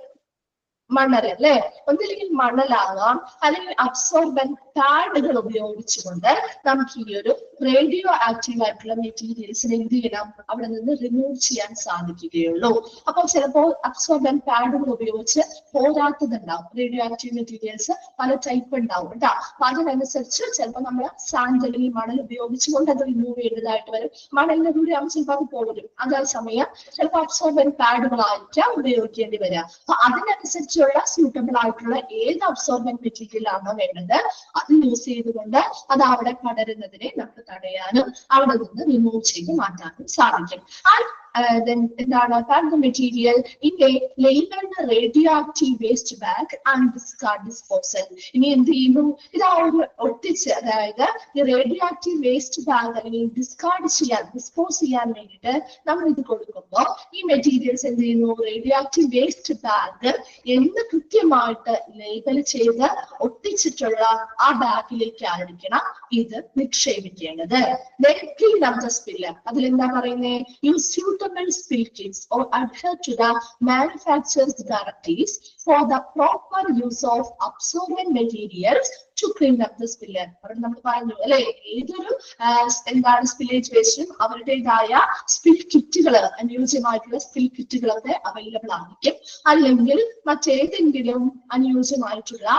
മണൽ അല്ലെ. ഒന്നില്ലെങ്കിൽ മണലാകാം, അല്ലെങ്കിൽ അബ്സോർബന്റ് പാഡുകൾ ഉപയോഗിച്ചുകൊണ്ട് നമുക്ക് ഈ ഒരു റേഡിയോ ആക്റ്റീവ് ആയിട്ടുള്ള മെറ്റീരിയൽസിനെ എന്ത് ചെയ്യണം, അവിടെ നിന്ന് റിമൂവ് ചെയ്യാൻ സാധിക്കുകയുള്ളൂ. അപ്പോൾ ചിലപ്പോൾ അബ്സോർബന്റ് പാഡുകൾ ഉപയോഗിച്ച് പോരാത്തതുണ്ടാവും. റേഡിയോ ആക്റ്റീവ് മെറ്റീരിയൽസ് പല ടൈപ്പ് ഉണ്ടാവും കേട്ടോ. അപ്പൊ അതിനനുസരിച്ച് ചിലപ്പോൾ നമ്മൾ സാൻഡ് അല്ലെങ്കിൽ മണൽ ഉപയോഗിച്ചുകൊണ്ട് അത് റിമൂവ് ചെയ്തതായിട്ട് വരും. മണലിന്റെ കൂടെ ആകുമ്പോൾ ചിലപ്പോൾ അത് പോരും. അതേസമയം ചിലപ്പോൾ അബ്സോർബന്റ് പാഡുകളായിരിക്കാം ഉപയോഗിക്കേണ്ടി വരിക. അപ്പൊ അതിനനുസരിച്ചുള്ള സ്യൂട്ടബിൾ ആയിട്ടുള്ള ഏത് അബ്സോർബന്റ് മെറ്റീരിയൽ ആണോ വേണ്ടത് അത് യൂസ് ചെയ്തുകൊണ്ട് അത് അവിടെ പടരുന്നതിനെ നമുക്ക് തടയാനും അവിടെ നിന്ന് റിമൂവ് ചെയ്ത് മാറ്റാനും സാധിക്കും. then pack the material in a labeled radioactive waste bag and discard disposal. ഇനി എന്ത് ചെയ്യുന്നു? ഇത് ഒട്ടിച്ച്, അതായത് ഈ റേഡിയോ വേസ്റ്റ് ബാഗ് അല്ലെങ്കിൽ ഡിസ്കാർഡ് ചെയ്യാൻ, ഡിസ്പോസ് ചെയ്യാൻ വേണ്ടിയിട്ട് നമ്മൾ ഇത് കൊടുക്കുമ്പോൾ ഈ മെറ്റീരിയൽസ് എന്ത് ചെയ്യുന്നു? റേഡിയോ വേസ്റ്റ് ബാഗ് എന്ന് കൃത്യമായിട്ട് ലേബൽ ചെയ്ത് ഒട്ടിച്ചിട്ടുള്ള ആ ബാഗിലേക്ക് ആയിരിക്കണം ഇത് നിക്ഷേപിക്കേണ്ടത്. അതിലെന്താ പറയുന്നത്? Use suitable spill kits or adhere to the manufacturer's directives for the proper use of absorbent materials to clean up the spill. നമ്മൾ പറഞ്ഞു അല്ലെ, ഏതൊരു സ്പില്ലേജ് വേസ്റ്റും അവരുടേതായ സ്പിൽ കിറ്റുകൾ, അനുയോജ്യമായിട്ടുള്ള സ്പിൽ കിറ്റുകളൊക്കെ അവൈലബിൾ ആയിരിക്കും. അല്ലെങ്കിൽ മറ്റേതെങ്കിലും അനുയോജ്യമായിട്ടുള്ള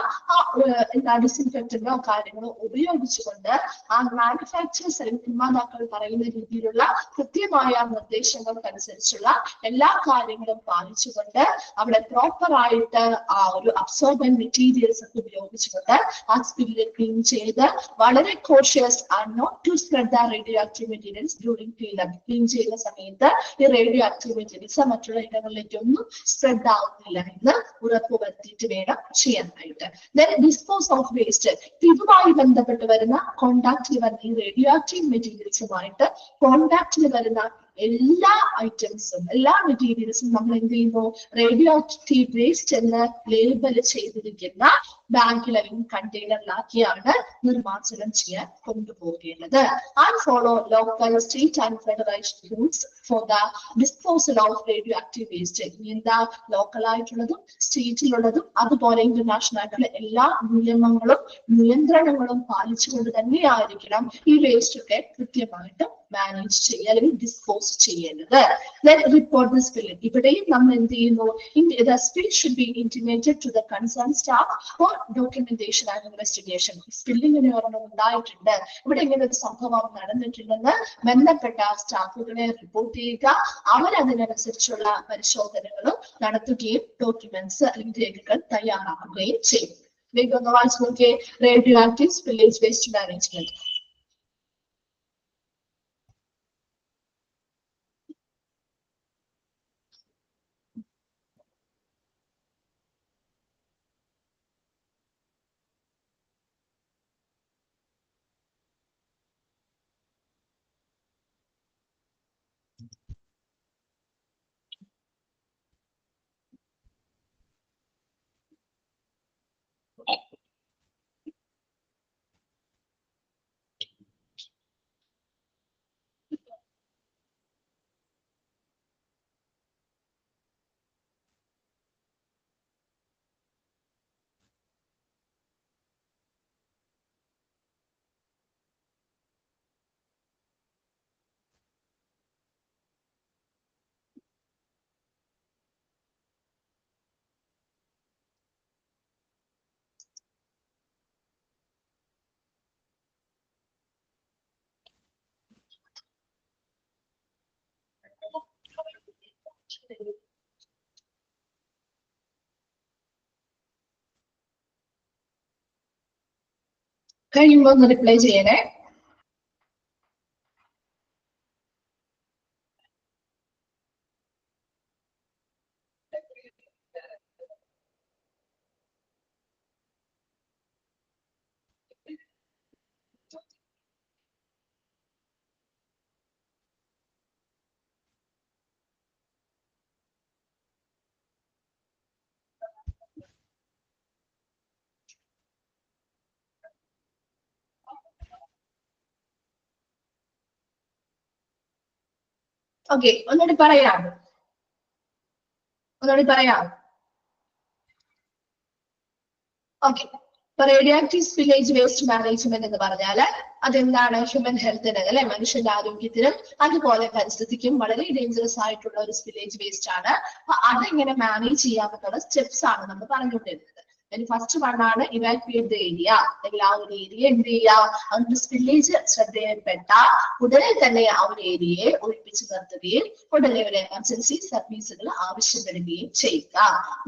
ഡിസിൻഫെക്റ്റന്റോ കാര്യങ്ങളോ ഉപയോഗിച്ചുകൊണ്ട് ആ മാനുഫാക്ചറേഴ്സ് അല്ലെങ്കിൽ നിർമ്മാതാക്കൾ പറയുന്ന രീതിയിലുള്ള കൃത്യമായ നിർദ്ദേശങ്ങൾക്കനുസരിച്ചുള്ള എല്ലാ കാര്യങ്ങളും പാലിച്ചുകൊണ്ട് അവിടെ പ്രോപ്പർ ആയിട്ട് ആ ഒരു അബ്സോർബൻ മെറ്റീരിയൽസ് ഒക്കെ ഉപയോഗിച്ചുകൊണ്ട് ആ സ്പില്ല് ക്ലീൻ ചെയ്ത് വളരെ cautious and not to spread the radioactive materials during cleanup. Clean ചെയ്യുന്ന സമയത്ത് ഈ റേഡിയോ ആക്റ്റീവ് മെറ്റീരിയൽസ് മറ്റുള്ള ഇടങ്ങളിലേക്കൊന്നും സ്പ്രെഡ് ആവുന്നില്ല എന്ന് ഉറപ്പുവരുത്തിയിട്ട് വേണം ചെയ്യാനായിട്ട്. Then dispose of waste. ഇതുമായി ബന്ധപ്പെട്ട് വരുന്ന കോണ്ടാക്റ്റിൽ വരുന്ന ഈ റേഡിയോ ആക്റ്റീവ് മെറ്റീരിയൽസുമായിട്ട് കോണ്ടാക്റ്റിൽ വരുന്ന എല്ലാ ഐറ്റംസും, എല്ലാ മെറ്റീരിയൽസും നമ്മൾ എന്ത് ചെയ്യുന്നു? റേഡിയോ ആക്റ്റീവ് വേസ്റ്റ് എന്ന് ലേബൽ ചെയ്തിരിക്കുന്ന ബാഗിൽ അല്ലെങ്കിൽ കണ്ടെയ്നറിലാക്കിയാണ് നിർമ്മാർജ്ജനം ചെയ്യാൻ കൊണ്ടുപോകേണ്ടത്. And follow local, state and federation rules for the disposal of radioactive waste. എന്താ? ലോക്കൽ ആയിട്ടുള്ളതും സ്റ്റേറ്റിലുള്ളതും അതുപോലെ ഇന്റർനാഷണൽ ആയിട്ടുള്ള എല്ലാ നിയമങ്ങളും നിയന്ത്രണങ്ങളും പാലിച്ചുകൊണ്ട് തന്നെയായിരിക്കണം ഈ വേസ്റ്റ് ഒക്കെ കൃത്യമായിട്ട് മാനേജ് ചെയ്യുക അല്ലെങ്കിൽ ഡിസ്പോസ് ചെയ്യേണ്ടത്. Report the spill. ഇവിടെയും നമ്മൾ എന്ത് ചെയ്യുന്നു? The spill should be intimated to the concerned staff for documentation and investigation. Spilling എന്ന് പറഞ്ഞാൽ ഉണ്ടായിട്ടുണ്ട്, ഇവിടെ ഇങ്ങനെ ഒരു സംഭവം നടന്നിട്ടുണ്ടെന്ന് ബന്ധപ്പെട്ട സ്റ്റാഫുകളെ റിപ്പോർട്ട് ചെയ്യുക. അവരതിനനുസരിച്ചുള്ള പരിശോധനകളും നടത്തുകയും ഡോക്യുമെന്റ്സ് അല്ലെങ്കിൽ രേഖകൾ തയ്യാറാക്കുകയും ചെയ്യും. Radio active spillage waste management. കഴിയുമ്പോൾ ഒന്ന് റിപ്ലൈ ചെയ്യണേ. ഓക്കെ, ഒന്നുകൂടി പറയാം. Okay, radio active spillage waste management എന്ന് പറഞ്ഞാൽ അതെന്താണ്? ഹ്യൂമൻ ഹെൽത്തിന് അല്ലെ, മനുഷ്യന്റെ ആരോഗ്യത്തിനും അതുപോലെ പരിസ്ഥിതിക്കും വളരെ ഡേഞ്ചറസ് ആയിട്ടുള്ള ഒരു സ്പില്ലേജ് വേസ്റ്റ് ആണ്. അപ്പൊ അതെങ്ങനെ മാനേജ് ചെയ്യാമെന്നുള്ള സ്റ്റെപ്സ് ആണ് നമ്മൾ പറഞ്ഞുകൊണ്ടിരുന്നത്. ഫസ്റ്റ് വൺ ആണ് ഇവാക്യുവേറ്റ് ദ ഏരിയ. അല്ലെങ്കിൽ ആ ഒരു ഏരിയ എന്ത് ചെയ്യുക, അതിന്റെ സ്പില്ലേജ് ശ്രദ്ധയിൽപ്പെട്ട ഉടനെ തന്നെ ആ ഒരു ഏരിയയെ ഒഴിപ്പിച്ചു നിർത്തുകയും ഉടനെ ഒരു എമർജൻസി സർവീസുകൾ ആവശ്യപ്പെടുകയും ചെയ്യുക.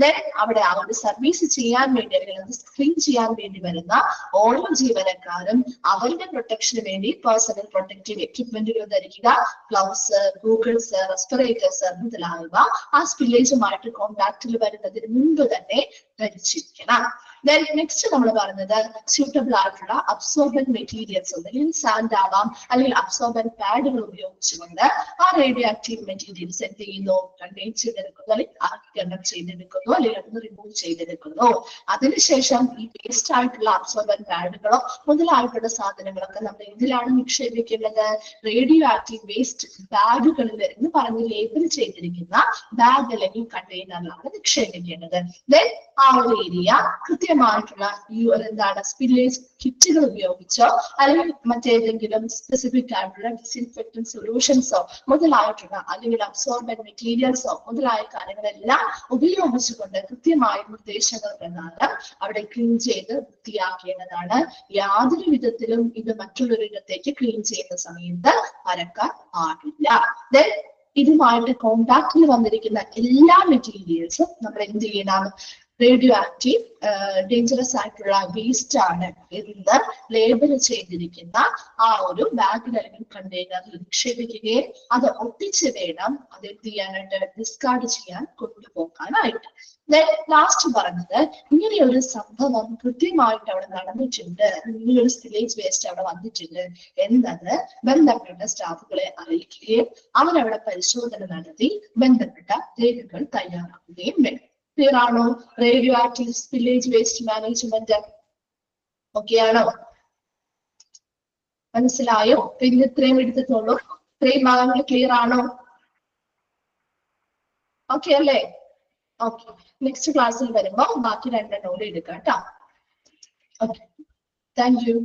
ദെൻ അവിടെ ആ ഒരു സർവീസ് ചെയ്യാൻ വേണ്ടി അല്ലെങ്കിൽ അത് ക്ലീൻ ചെയ്യാൻ വേണ്ടി വരുന്ന ഓരോ ജീവനക്കാരും അവരുടെ പ്രൊട്ടക്ഷന് വേണ്ടി പേഴ്സണൽ പ്രൊട്ടക്റ്റീവ് എക്യുപ്മെന്റുകൾ ധരിക്കുക. ഗ്ലൗസ്, ഗൂഗിൾസ്, റെസ്പിറേറ്റേഴ്സ് മുതലായവ ആ സ്പില്ലേജുമായിട്ട് കോണ്ടാക്റ്റിൽ വരുന്നതിന് മുൻപ് തന്നെ ധരിച്ചിരിക്കണം. ദെൻ നെക്സ്റ്റ് നമ്മൾ പറഞ്ഞത് സ്യൂട്ടബിൾ ആയിട്ടുള്ള അബ്സോർബന്റ് മെറ്റീരിയൽസ്, അല്ലെങ്കിൽ സാൻഡ് ആവാം അല്ലെങ്കിൽ അബ്സോർബന്റ് പാഡുകൾ ഉപയോഗിച്ചുകൊണ്ട് ആ റേഡിയോ ആക്റ്റീവ് മെറ്റീരിയൽസ് എന്ത് ചെയ്യുന്നു, കണ്ടെയ്ൻ ചെയ്തെടുക്കുന്നു, അല്ലെങ്കിൽ ആഗിരണം ചെയ്തെടുക്കുന്നു, അല്ലെങ്കിൽ ഒന്ന് റിമൂവ് ചെയ്തെടുക്കുന്നു. അതിനുശേഷം ഈ വേസ്റ്റ് ആയിട്ടുള്ള അബ്സോർബന്റ് പാഡുകളോ മുതലായിട്ടുള്ള സാധനങ്ങളൊക്കെ നമ്മൾ എന്തിലാണ് നിക്ഷേപിക്കേണ്ടത്, റേഡിയോ ആക്റ്റീവ് വേസ്റ്റ് ബാഗുകളിൽ എന്ന് പറഞ്ഞ് ലേബൽ ചെയ്തിരിക്കുന്ന ബാഗ് അല്ലെങ്കിൽ കണ്ടെയ്നറിലാണ് നിക്ഷേപിക്കേണ്ടത്. ദെൻ ആ ഒരു ഏരിയ കൃത്യമായിട്ടുള്ള ഈ ഒരു എന്താണ് സ്പില്ലേജ് കിറ്റുകൾ ഉപയോഗിച്ചോ അല്ലെങ്കിൽ മറ്റേതെങ്കിലും സ്പെസിഫിക് ആയിട്ടുള്ള ഡിസിൻഫെക്ടന്റ് സൊല്യൂഷൻസോ മുതലായിട്ടുള്ള അല്ലെങ്കിൽ അബ്സോർബന്റ് മെറ്റീരിയൽസോ മുതലായ കാര്യങ്ങളെല്ലാം ഉപയോഗിച്ചുകൊണ്ട് കൃത്യമായ നിർദ്ദേശങ്ങൾ പ്രകാരം അവിടെ ക്ലീൻ ചെയ്ത് വൃത്തിയാക്കേണ്ടതാണ്. യാതൊരു വിധത്തിലും ഇത് മറ്റുള്ളൊരിടത്തേക്ക് ക്ലീൻ ചെയ്യുന്ന സമയത്ത് പരക്കാൻ പാടില്ല. ദെൻ ഇതുമായിട്ട് കോണ്ടാക്റ്റിൽ വന്നിരിക്കുന്ന എല്ലാ മെറ്റീരിയൽസും നമ്മൾ എന്ത് ചെയ്യണം, റേഡിയോ ആക്റ്റീവ് ഡേഞ്ചറസ് ആയിട്ടുള്ള വേസ്റ്റ് ആണ് എന്ന് ലേബൽ ചെയ്തിരിക്കുന്ന ആ ഒരു ബാഗിൽ അല്ലെങ്കിൽ കണ്ടെയ്നറിൽ നിക്ഷേപിക്കുകയും അത് ഒട്ടിച്ച് വേണം അത് എന്ത് ചെയ്യാനായിട്ട്, ഡിസ്കാർഡ് ചെയ്യാൻ കൊണ്ടുപോകാനായിട്ട്. ലാസ്റ്റ് പറഞ്ഞത് ഇങ്ങനെ ഒരു സംഭവം കൃത്യമായിട്ട് അവിടെ നടന്നിട്ടുണ്ട്, ഇങ്ങനെ ഒരു സ്പില്ലേജ് വേസ്റ്റ് അവിടെ വന്നിട്ടുണ്ട് എന്നത് ബന്ധപ്പെട്ട സ്റ്റാഫുകളെ അറിയിക്കുകയും അവരവിടെ പരിശോധന നടത്തി ബന്ധപ്പെട്ട രേഖകൾ തയ്യാറാക്കുകയും വേണം. ക്ലിയർ ആണോ? Radio active spillage waste management okay ആണോ? മനസ്സിലായോ? പിന്നെ ഇത്രയും എടുത്തിട്ടുള്ളൂ. ഇത്രയും ഭാഗങ്ങൾ ക്ലിയർ ആണോ? ഓക്കെ അല്ലേ? ഓക്കെ, നെക്സ്റ്റ് ക്ലാസ്സിൽ വരുമ്പോ ബാക്കി രണ്ടെണ്ണം കൂടി എടുക്കാം കേട്ടോ. Okay, thank you.